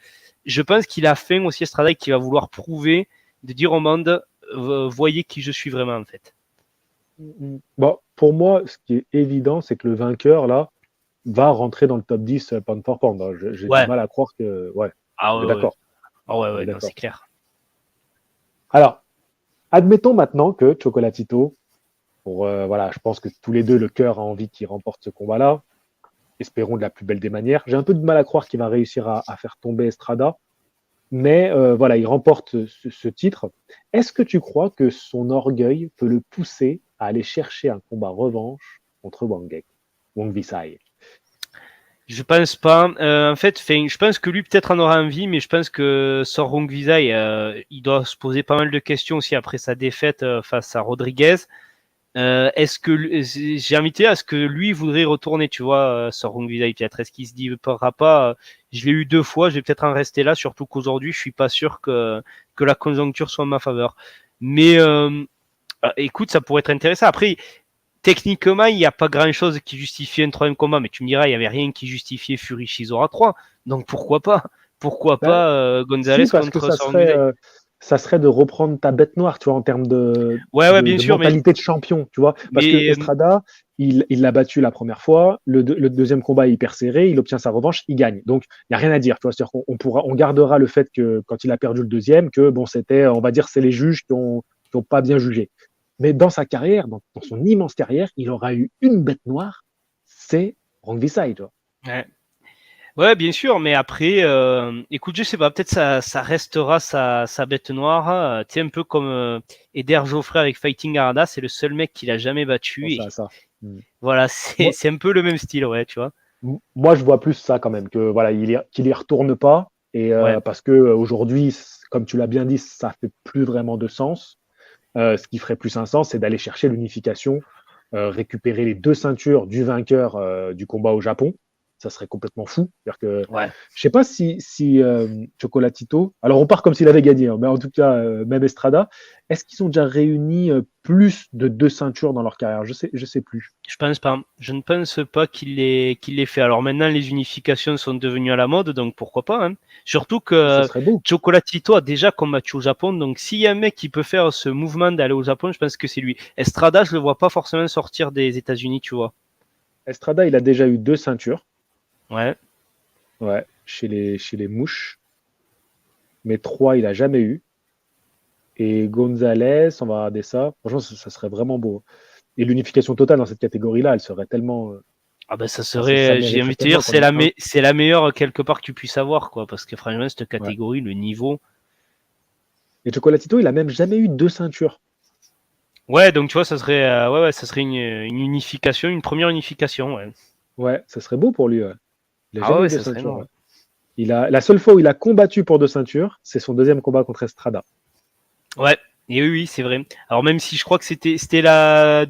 Je pense qu'il a faim aussi Estrada et qu'il va vouloir prouver, de dire au monde, voyez qui je suis vraiment en fait. Bon, pour moi, ce qui est évident, c'est que le vainqueur, là, va rentrer dans le top 10 pound for pound. J'ai du Ouais. mal à croire que. Ouais, Ah on est ouais, d'accord. Ah ouais, On est non, d'accord. c'est clair. Alors, admettons maintenant que Chocolatito, voilà, je pense que tous les deux, le cœur a envie qu'il remporte ce combat-là. Espérons de la plus belle des manières. J'ai un peu de mal à croire qu'il va réussir à faire tomber Estrada. Mais voilà, il remporte ce titre. Est-ce que tu crois que son orgueil peut le pousser à aller chercher un combat revanche contre Wong Visai? Je pense pas. En fait, je pense que lui peut-être en aura envie, mais je pense que Sor Rungvisai, il doit se poser pas mal de questions aussi après sa défaite face à Rodriguez. Est-ce que j'ai invité à ce que lui voudrait retourner, tu vois, Sor Rungvisai peut-être. Est-ce qu'il se dit pas je l'ai eu 2 fois, je vais peut-être en rester là, surtout qu'aujourd'hui, je suis pas sûr que la conjoncture soit en ma faveur. Mais écoute, ça pourrait être intéressant. Après, techniquement, il n'y a pas grand-chose qui justifie un troisième combat, mais tu me diras, il n'y avait rien qui justifiait Fury Shizora 3. Donc pourquoi pas? Pourquoi Ben, pas si, Gonzalez parce que contre Sorongvisai? ça serait de reprendre ta bête noire, tu vois, en termes Ouais, bien de sûr, mais, mentalité de champion, tu vois. Parce que mais Estrada, il l'a battu la première fois, le deuxième combat est hyper serré, il obtient sa revanche, il gagne. Donc, il n'y a rien à dire, tu vois. C'est-à-dire on gardera le fait que quand il a perdu le deuxième, que bon, c'était, on va dire, c'est les juges qui ont pas bien jugé. Mais dans sa carrière, dans son immense carrière, il aura eu une bête noire, c'est Rongvisai, tu vois. ouais, bien sûr, mais après, écoute, je sais pas, peut-être ça restera sa bête noire. Tu sais, un peu comme Eder Joffrey avec Fighting Arada, c'est le seul mec qu'il a jamais Je battu. pense Et à ça. Mm. voilà, Moi, c'est un peu le même style, ouais, tu vois. moi, je vois plus ça quand même, que voilà, qu'il y retourne pas, et Ouais. parce que aujourd'hui, comme tu l'as bien dit, ça fait plus vraiment de sens. Ce qui ferait plus un sens, c'est d'aller chercher l'unification, récupérer les 2 ceintures du vainqueur du combat au Japon. Ça serait complètement fou. C'est-à-dire que Ouais. je sais pas si Chocolatito, alors on part comme s'il avait gagné, hein, mais en tout cas, même Estrada, est-ce qu'ils ont déjà réuni plus de 2 ceintures dans leur carrière? Je sais plus. Je pense pas. Je ne pense pas qu'il l'ait fait. Alors maintenant, les unifications sont devenues à la mode, donc pourquoi pas. Hein. Surtout Ce que serait beau. Chocolatito a déjà combattu au Japon, donc s'il y a un mec qui peut faire ce mouvement d'aller au Japon, je pense que c'est lui. Estrada, je le vois pas forcément sortir des États-Unis, tu vois. Estrada, il a déjà eu 2 ceintures, Ouais. ouais, chez les mouches. mais 3, il a jamais eu. Et Gonzalez, on va regarder ça. Franchement, ça serait vraiment beau. Et l'unification totale dans cette catégorie-là, elle serait tellement. Ah ben ça Ça serait, j'ai envie mériterait de te dire, tellement qu'on ait un. c'est la meilleure quelque part que tu puisses avoir, quoi, parce que franchement, cette Ouais. catégorie, le niveau. Et Chocolatito, il a même jamais eu 2 ceintures. Ouais, donc tu vois, ça serait une unification, une première unification, ouais. Ouais, ça serait beau pour lui. Ouais. Il a Ah jamais eu ouais, deux ça serait ceintures. Ouais. énorme. La seule fois où il a combattu pour 2 ceintures, c'est son deuxième combat contre Estrada. Ouais, et oui, c'est vrai. Alors même si je crois que c'était la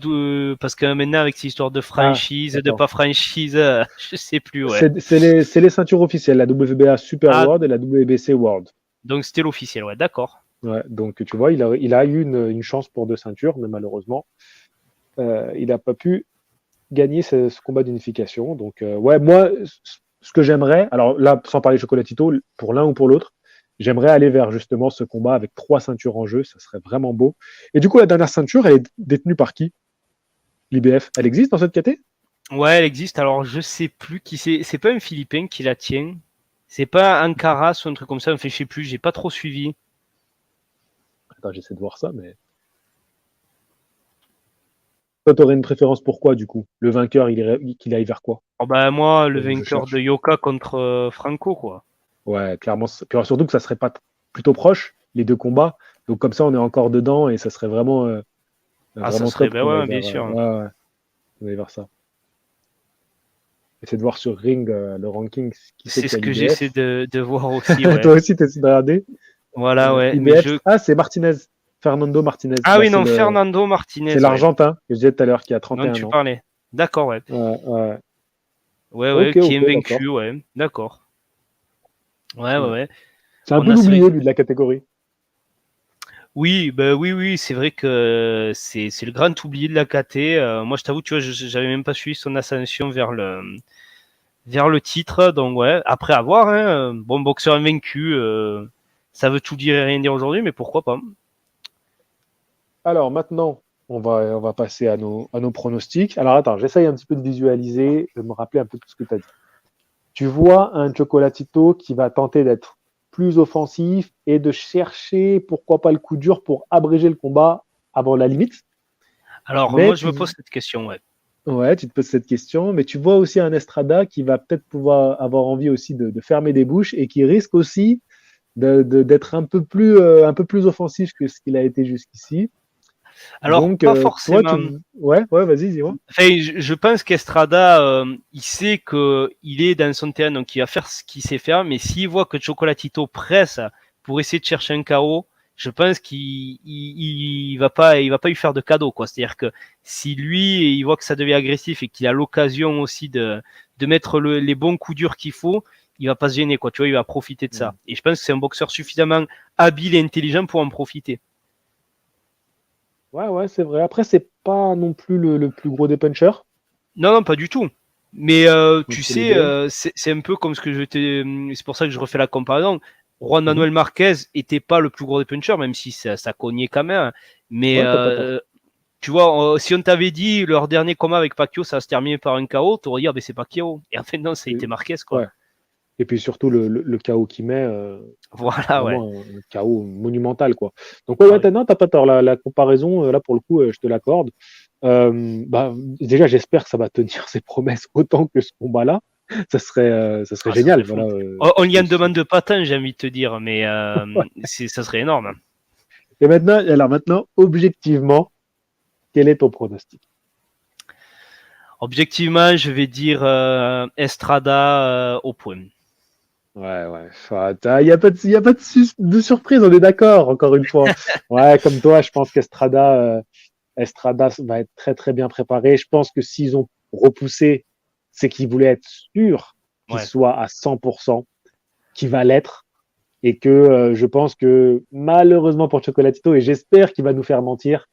parce que maintenant avec ces histoires de Ah, franchise, de d'accord. pas franchise, je sais plus, ouais. C'est les ceintures officielles, la WBA Super Ah, World et la WBC World. donc c'était l'officiel, ouais, d'accord. Ouais, donc tu vois, il a eu une chance pour 2 ceintures, mais malheureusement, il n'a pas pu gagner ce combat d'unification. Donc, ouais, moi, ce que j'aimerais, alors là, sans parler Chocolatito, pour l'un ou pour l'autre, j'aimerais aller vers justement ce combat avec 3 ceintures en jeu, ça serait vraiment beau. Et du coup, la dernière ceinture, elle est détenue par qui? L'IBF, elle existe dans cette caté? Ouais, elle existe. Alors je sais plus qui c'est. C'est pas un Philippin qui la tient. C'est pas Ankara ou un truc comme ça. Enfin, je sais plus. J'ai pas trop suivi. Attends, j'essaie de voir ça, mais. Toi, t'aurais une préférence pour quoi, du coup? Le vainqueur, qu'il aille vers quoi? Oh bah moi, le Je vainqueur de cherche. Yoka contre Franco, quoi. Ouais, clairement. Puis alors, surtout que ça serait pas plutôt proche, les 2 combats. Donc comme ça, on est encore dedans et ça serait vraiment, Ah, ça vraiment serait, top ben qu'on aille ouais, bien vers, sûr. ouais, ouais, on aille vers ça. Essaie de voir sur Ring le ranking, qui c'est C'est qui ce a que j'essaie l'IBF. de voir aussi, ouais. Toi aussi, tu essaies de regarder. Voilà, ouais. Mais IBF, c'est Martinez. Fernando Martinez. ah Bah, oui, c'est non, le, Fernando c'est Martinez, ouais. l'Argentin que je disais tout à l'heure, qui a Dont 31 tu ans. parlais. D'accord, ouais. Ouais, ouais. Ouais, ouais, Ok, qui est ok, invaincu, d'accord. ouais. D'accord. Ouais, ouais, Ouais. ouais. C'est un On peu a, c'est vrai. l'oublié, lui, de la catégorie. Oui, ben oui, oui, c'est vrai que c'est le grand oublié de la KT. Moi, je t'avoue, tu vois, j'avais même pas suivi son ascension vers le titre. Donc ouais, après avoir, hein, bon boxeur invaincu, ça veut tout dire et rien dire aujourd'hui, mais pourquoi pas. Alors maintenant, on va passer à nos pronostics. Alors attends, j'essaye un petit peu de visualiser, de me rappeler un peu tout ce que tu as dit. Tu vois un Chocolatito qui va tenter d'être plus offensif et de chercher, pourquoi pas, le coup dur pour abréger le combat avant la limite. Alors Mais moi, je me tu, pose cette question, ouais. ouais, tu te poses cette question, mais tu vois aussi un Estrada qui va peut-être pouvoir avoir envie aussi de fermer des bouches et qui risque aussi d'être un peu plus offensif que ce qu'il a été jusqu'ici. Alors Donc, pas toi, forcément. ouais, ouais, vas-y, dis-moi. Enfin, je pense qu'Estrada, il sait que il est dans son terrain, donc il va faire ce qu'il sait faire. Mais s'il voit que Chocolatito presse pour essayer de chercher un KO, je pense qu'il il va pas lui faire de cadeau, quoi. C'est-à-dire que si lui, il voit que ça devient agressif et qu'il a l'occasion aussi de mettre les bons coups durs qu'il faut, il va pas se gêner, quoi. Tu vois, il va profiter de ça. Mm. Et je pense que c'est un boxeur suffisamment habile et intelligent pour en profiter. Ouais, ouais, c'est vrai. Après, c'est pas non plus le plus gros des punchers. Non, non, pas du tout. Mais tu Entre les sais, deux. c'est un peu comme ce que je t'ai. C'est pour ça que je refais la comparaison. Juan Mhm. Manuel Marquez était pas le plus gros des punchers, même si ça cognait quand même. Mais Ouais, t'as pas tort. tu vois, si on t'avait dit leur dernier combat avec Pacquiao, ça va se terminer par un KO, t'aurais dit, ah, ben c'est Pacquiao. Et en fait, non, ça a Et- été Marquez, quoi. ouais. Et puis surtout, le chaos qu'il met, Voilà, ouais. vraiment un chaos monumental, quoi. Donc, ouais, Ah ouais, oui. non, t'as pas tort. La comparaison, là, pour le coup, je te l'accorde. Bah, déjà, j'espère que ça va tenir ses promesses autant que ce combat-là. Ça serait Ah, ça serait génial. fou. Voilà, On y en que demande pas tant, j'ai envie de te dire, mais Ouais. ça serait énorme. Et alors maintenant, objectivement, quel est ton pronostic? Objectivement, je vais dire Estrada au point. Ouais, ouais. Il n'y a pas de surprise, on est d'accord, encore une fois. Ouais, comme toi, je pense qu'Estrada va être très, très bien préparé. Je pense que s'ils ont repoussé, c'est qu'ils voulaient être sûrs qu'il Ouais. soit à 100%, qu'il va l'être. Et que je pense que malheureusement pour Chocolatito, et j'espère qu'il va nous faire mentir,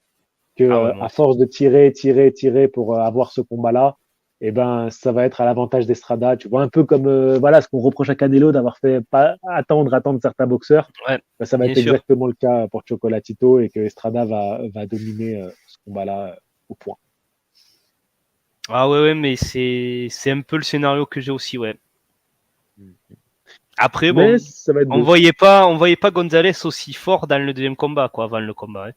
que Ah ouais, moi à aussi. force de tirer, tirer, tirer pour avoir ce combat-là, eh ben ça va être à l'avantage d'Estrada. Tu vois un peu comme voilà ce qu'on reproche à Canelo d'avoir fait pas attendre certains boxeurs. Ouais, Ben, ça va bien être sûr. exactement le cas pour Chocolatito et que Estrada va dominer ce combat-là au point. Ah ouais, ouais, mais c'est un peu le scénario que j'ai aussi, ouais. Après, Mais bon, ça va être on beau. voyait pas Gonzalez aussi fort dans le deuxième combat, quoi, avant le combat. Hein.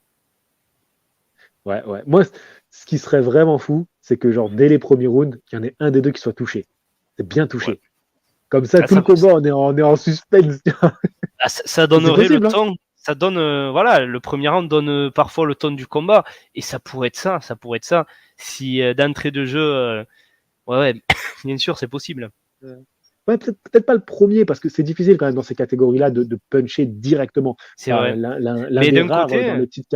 Ouais, ouais. Moi, ce qui serait vraiment fou, c'est que genre dès les premiers rounds, qu'il y en ait un des deux qui soit touché. C'est bien Ouais. touché. Comme ça, Ah, tout le combat, on est en suspense. ça C'est donnerait le possible, hein? ton. Ça donne, voilà, le premier round donne parfois le ton du combat, et ça pourrait être ça, Si d'entrée de jeu, ouais, ouais, bien sûr, c'est possible. Ouais, peut-être pas le premier, parce que c'est difficile quand même dans ces catégories-là de puncher directement. C'est vrai. L'un Mais des d'un rares dans côté, les petites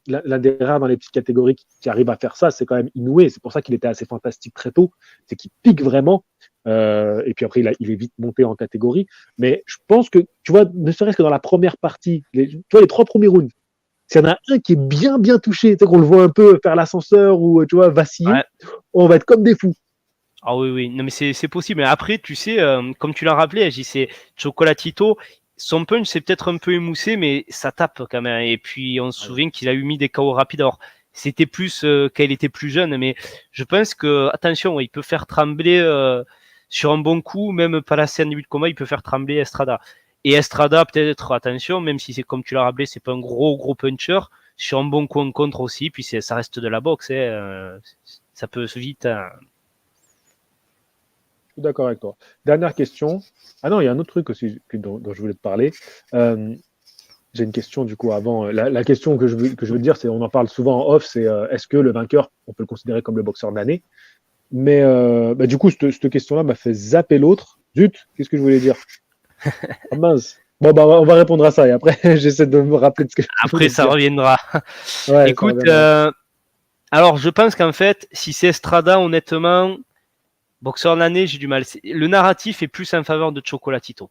l'un des rares dans les petites catégories qui arrive à faire ça, c'est quand même Inoue. C'est pour ça qu'il était assez fantastique très tôt. C'est qu'il pique vraiment. Et puis après, il est vite monté en catégorie. Mais je pense que, tu vois, ne serait-ce que dans la première partie, tu vois, les 3 premiers rounds, s'il y en a un qui est bien, bien touché, tu sais, qu'on le voit un peu faire l'ascenseur ou, tu vois, vaciller, ouais. on va être comme des fous. Ah oui, oui, non, mais c'est possible. Mais après, tu sais, comme tu l'as rappelé, c'est Chocolatito. Son punch, c'est peut-être un peu émoussé, mais ça tape quand même. Et puis, on se souvient qu'il a eu mis des KO rapides. Alors, c'était plus quand il était plus jeune, mais je pense que, attention, il peut faire trembler sur un bon coup, même pas la scène début de combat, il peut faire trembler Estrada. Et Estrada, peut-être, attention, même si c'est comme tu l'as rappelé, c'est pas un gros puncher, sur un bon coup en contre aussi, puis ça reste de la boxe, hein, ça peut se vite. Hein. Suis d'accord avec toi. Dernière question. Ah non, il y a un autre truc aussi dont je voulais te parler. Euh, j'ai une question du coup avant. La question que je veux te dire, c'est on en parle souvent en off, c'est est-ce que le vainqueur, on peut le considérer comme le boxeur de l'année? Mais bah, du coup, cette question-là m'a fait zapper l'autre. Zut, qu'est-ce que je voulais dire? Ah mince. Bon, bah, on va répondre à ça et après, j'essaie de me rappeler de ce que je Après, voulais te ça dire. reviendra. Ouais, ça Écoute, reviendra. alors je pense qu'en fait, si c'est Estrada, honnêtement, boxeur de l'année, j'ai du mal. Le narratif est plus en faveur de Chocolatito.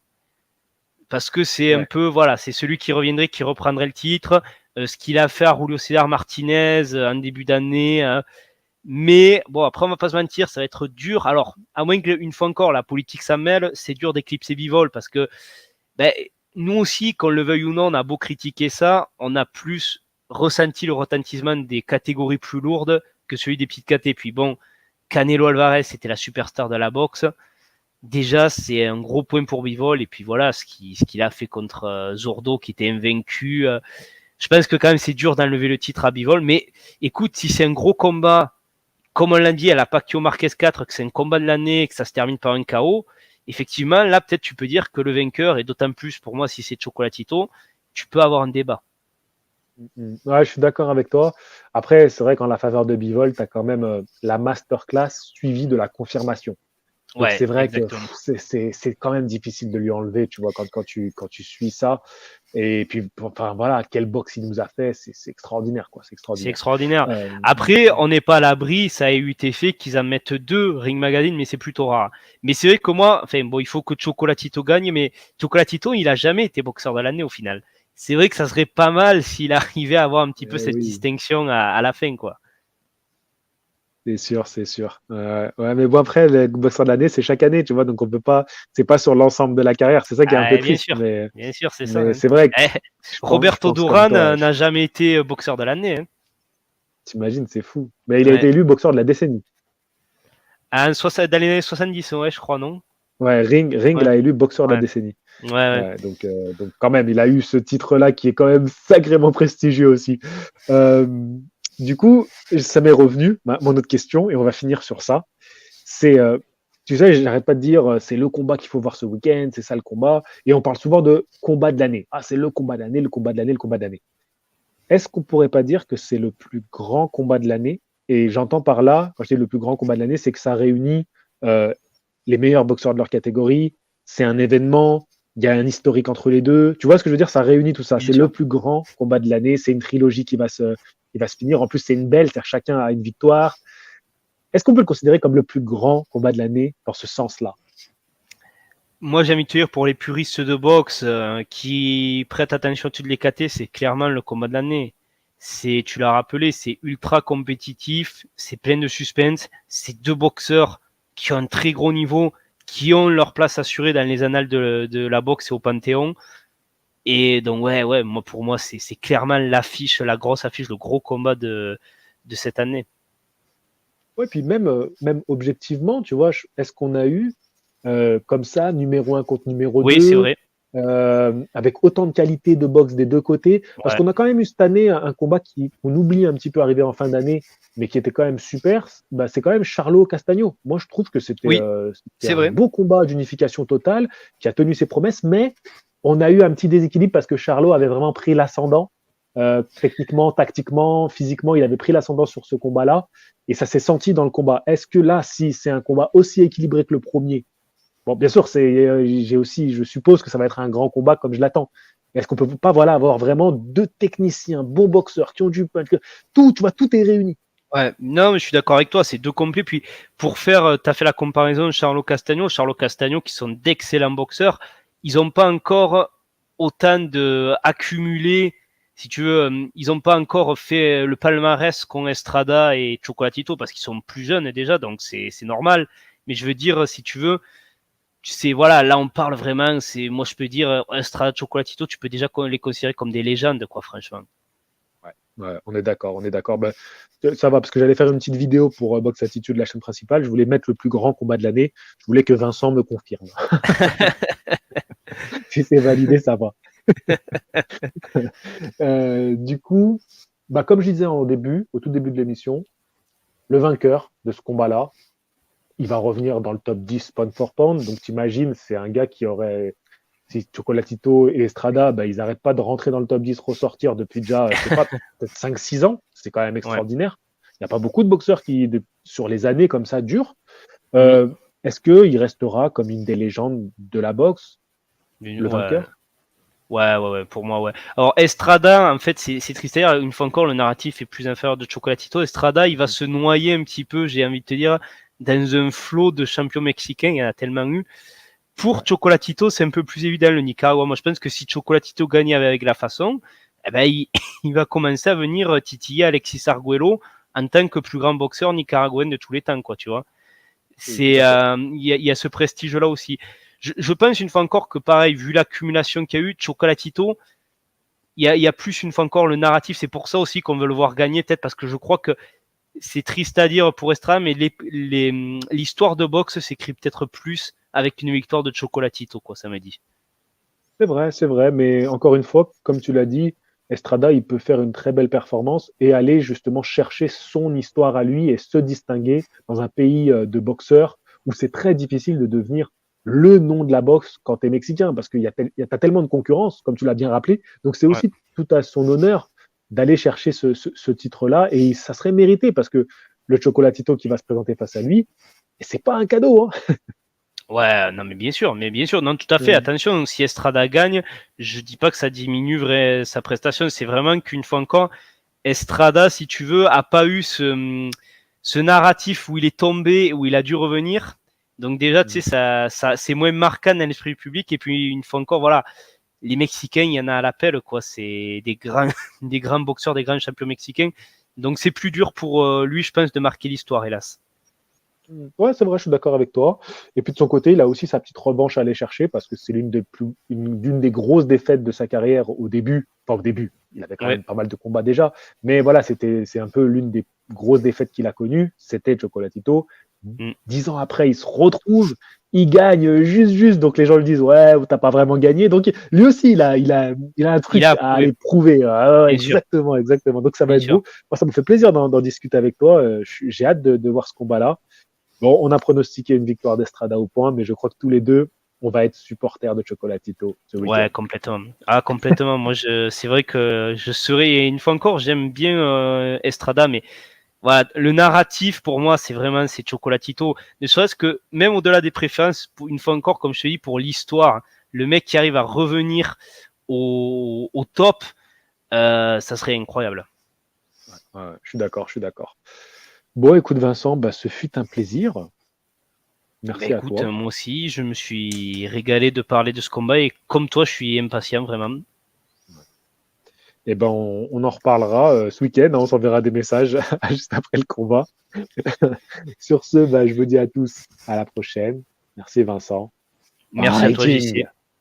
Parce que c'est un Ouais. peu, voilà, c'est celui qui reviendrait, qui reprendrait le titre. Ce qu'il a fait à Julio César Martinez en début d'année. Hein. Mais bon, après, on va pas se mentir, ça va être dur. Alors, à moins qu'une fois encore, la politique s'en mêle, c'est dur d'éclipser Bivol parce que ben, nous aussi, qu'on le veuille ou non, on a beau critiquer ça, on a plus ressenti le retentissement des catégories plus lourdes que celui des petites catés. Puis bon, Canelo Alvarez, c'était la superstar de la boxe. Déjà, c'est un gros point pour Bivol. Et puis voilà, ce qu'il a fait contre Zordo, qui était invaincu. Je pense que quand même, c'est dur d'enlever le titre à Bivol. Mais écoute, si c'est un gros combat, comme on l'a dit à la Pacquiao Marquez 4, que c'est un combat de l'année, que ça se termine par un KO, effectivement, là, peut-être tu peux dire que le vainqueur, et d'autant plus pour moi si c'est Chocolatito, tu peux avoir un débat. Ouais, je suis d'accord avec toi. Après, c'est vrai qu'en la faveur de Bivol, tu as quand même la masterclass suivie de la confirmation. Donc Ouais, c'est vrai que exactement. c'est quand même difficile de lui enlever, tu vois, quand tu suis ça. Et puis, enfin voilà, quel box il nous a fait, c'est extraordinaire, quoi. C'est C'est extraordinaire. extraordinaire. Euh, Après, on n'est pas à l'abri, ça a eu été fait qu'ils en mettent deux Ring Magazine, mais c'est plutôt rare. Mais c'est vrai que moi, enfin bon, il faut que Chocolatito gagne, mais Chocolatito, il a jamais été boxeur de l'année au final. C'est vrai que ça serait pas mal s'il arrivait à avoir un petit peu cette oui, distinction à la fin, quoi. c'est sûr, c'est sûr. Ouais, mais bon, après, le boxeur de l'année, c'est chaque année, tu vois, donc on peut pas, c'est pas sur l'ensemble de la carrière. C'est ça qui est un peu Ah, triste, mais, bien sûr, c'est ça. mais Hein. c'est vrai que Eh, je Roberto pense comme Duran toi. n'a jamais été boxeur de l'année. Hein. T'imagines, c'est fou. Mais il a Ouais. été élu boxeur de la décennie. Dans les années 70, ouais, je crois, non? Ouais, Ring Ouais, l'a élu boxeur de la ouais, décennie. ouais, ouais. Ouais, donc quand même, il a eu ce titre-là qui est quand même sacrément prestigieux aussi. Euh, du coup, ça m'est revenu, mon autre question, et on va finir sur ça. C'est, tu sais, j'arrête pas de dire, c'est le combat qu'il faut voir ce week-end, c'est ça le combat. Et on parle souvent de combat de l'année. Ah, c'est le combat de l'année, le combat de l'année, le combat de l'année. Est-ce qu'on pourrait pas dire que c'est le plus grand combat de l'année? Et j'entends par là, quand je dis le plus grand combat de l'année, c'est que ça réunit euh, les meilleurs boxeurs de leur catégorie. C'est un événement, il y a un historique entre les deux. Tu vois ce que je veux dire? Ça réunit tout ça. Bien C'est le sûr. plus grand combat de l'année. C'est une trilogie qui va se finir. En plus, c'est une belle, c'est-à-dire chacun a une victoire. Est-ce qu'on peut le considérer comme le plus grand combat de l'année dans ce sens-là? Moi, j'ai envie de te dire, pour les puristes de boxe qui prêtent attention à toutes les KT, c'est clairement le combat de l'année. Tu l'as rappelé, c'est ultra compétitif, c'est plein de suspense. C'est deux boxeurs qui ont un très gros niveau, qui ont leur place assurée dans les annales de la boxe et au Panthéon. Et donc, ouais, moi, pour moi, c'est clairement l'affiche, la grosse affiche, le gros combat de cette année. Ouais, puis même objectivement, tu vois, est-ce qu'on a eu comme ça, numéro 1 contre numéro Oui, c'est 2, vrai. avec autant de qualité de boxe des deux côtés. Parce Ouais. qu'on a quand même eu cette année un combat qu'on oublie un petit peu arrivé en fin d'année, mais qui était quand même super. Bah, c'est quand même Charlo Castagno. Moi, je trouve que Oui, c'était c'est un vrai. beau combat d'unification totale qui a tenu ses promesses, mais on a eu un petit déséquilibre parce que Charlo avait vraiment pris l'ascendant. Techniquement, tactiquement, physiquement, il avait pris l'ascendant sur ce combat-là et ça s'est senti dans le combat. Est-ce que là, si c'est un combat aussi équilibré que le premier, bon, bien sûr, je suppose que ça va être un grand combat comme je l'attends. Est-ce qu'on peut pas, voilà, avoir vraiment deux techniciens, bons boxeurs qui ont du punch, tout, tu vois, tout est réuni. Ouais, non, mais je suis d'accord avec toi, c'est deux complets. Puis pour faire, tu as fait la comparaison de Charlo Castagno, qui sont d'excellents boxeurs, ils n'ont pas encore autant de accumulé, si tu veux, ils n'ont pas encore fait le palmarès qu'ont Estrada et Chocolatito parce qu'ils sont plus jeunes déjà, donc c'est normal. Mais je veux dire, si tu veux, c'est voilà, là on parle vraiment, c'est moi je peux dire Estrada, Chocolatito, tu peux déjà les considérer comme des légendes, quoi, franchement. Ouais, ouais, on est d'accord, on est d'accord. Ben, ça va, parce que j'allais faire une petite vidéo pour Box Attitude, la chaîne principale. Je voulais mettre le plus grand combat de l'année. Je voulais que Vincent me confirme. Si c'est validé, ça va. Du coup, bah, comme je disais au tout début de l'émission, le vainqueur de ce combat-là, il va revenir dans le top 10 pound for pound. Donc, t'imagines, c'est un gars qui aurait, si Chocolatito et Estrada, bah, ils n'arrêtent pas de rentrer dans le top 10, ressortir depuis déjà, je sais pas, peut-être 5-6 ans. C'est quand même Ouais. extraordinaire. Il n'y a pas beaucoup de boxeurs qui, sur les années comme ça, durent. Mm. Est-ce qu'il restera comme une des légendes de la boxe, le Ouais. vainqueur? Ouais, pour moi, ouais. Alors, Estrada, en fait, c'est triste. D'ailleurs, une fois encore, le narratif est plus inférieur de Chocolatito. Estrada, il va se noyer un petit peu, j'ai envie de te dire, dans un flot de champions mexicains. Il y en a tellement eu. Pour Ouais. Chocolatito, c'est un peu plus évident, le Nicaragua. Moi, je pense que si Chocolatito gagne avec la façon, eh ben, il va commencer à venir titiller Alexis Arguello en tant que plus grand boxeur nicaraguayen de tous les temps, quoi, tu vois. Je suis C'est, d'accord. y a ce prestige-là aussi. Je pense une fois encore que pareil, vu l'accumulation qu'il y a eu, Chocolatito, il y a plus une fois encore le narratif. C'est pour ça aussi qu'on veut le voir gagner, peut-être parce que je crois que c'est triste à dire pour Estrada, mais l'histoire de boxe s'écrit peut-être plus avec une victoire de Chocolatito, quoi, ça m'a dit. C'est vrai, mais encore une fois, comme tu l'as dit, Estrada, il peut faire une très belle performance et aller justement chercher son histoire à lui et se distinguer dans un pays de boxeurs où c'est très difficile de devenir le nom de la boxe quand tu es mexicain parce qu'il t'as tellement de concurrence, comme tu l'as bien rappelé. Donc c'est Ouais. aussi tout à son honneur d'aller chercher ce titre-là et ça serait mérité parce que le Chocolatito qui va se présenter face à lui, c'est pas un cadeau. Hein. Ouais, non, mais bien sûr, non, tout à fait. Attention, si Estrada gagne, je dis pas que ça diminue sa prestation. C'est vraiment qu'une fois encore, Estrada, si tu veux, a pas eu ce narratif où il est tombé, où il a dû revenir. Donc déjà, tu sais, c'est moins marquant dans l'esprit public. Et puis une fois encore, voilà, les Mexicains, il y en a à l'appel, quoi. C'est des grands, des grands boxeurs, des grands champions mexicains. Donc c'est plus dur pour lui, je pense, de marquer l'histoire, hélas. Ouais, c'est vrai, je suis d'accord avec toi. Et puis de son côté, il a aussi sa petite revanche à aller chercher parce que c'est l'une des grosses défaites de sa carrière au début. Enfin, au début, il avait quand Ouais. même pas mal de combats déjà. Mais voilà, c'est un peu l'une des grosses défaites qu'il a connues. C'était Chocolatito. Mm. 10 ans après, il se retrouve, il gagne juste. Donc les gens lui disent, ouais, t'as pas vraiment gagné. Donc lui aussi, il a un Il truc a à approuvé, aller prouver. Ah, ouais, bien sûr, exactement, exactement. Donc ça va bien être sûr. beau. Moi, ça me fait plaisir d'en discuter avec toi. J'ai hâte de voir ce combat-là. Bon, on a pronostiqué une victoire d'Estrada au point, mais je crois que tous les deux, on va être supporters de Chocolatito ce week-end. Ouais, complètement. Ah, complètement. Moi, c'est vrai que je serais, une fois encore, j'aime bien Estrada, mais voilà, le narratif pour moi, c'est Chocolatito. Ne serait-ce que, même au-delà des préférences, une fois encore, comme je te dis, pour l'histoire, le mec qui arrive à revenir au top, ça serait incroyable. Ouais, je suis d'accord, je suis d'accord. Bon, écoute Vincent, bah, ce fut un plaisir. Ben Merci à écoute, toi. moi aussi, je me suis régalé de parler de ce combat et comme toi, je suis impatient vraiment. Et ben, on en reparlera ce week-end. Hein, on s'enverra des messages juste après le combat. Sur ce, bah, je vous dis à tous à la prochaine. Merci Vincent. Merci à toi, Fighting! JC.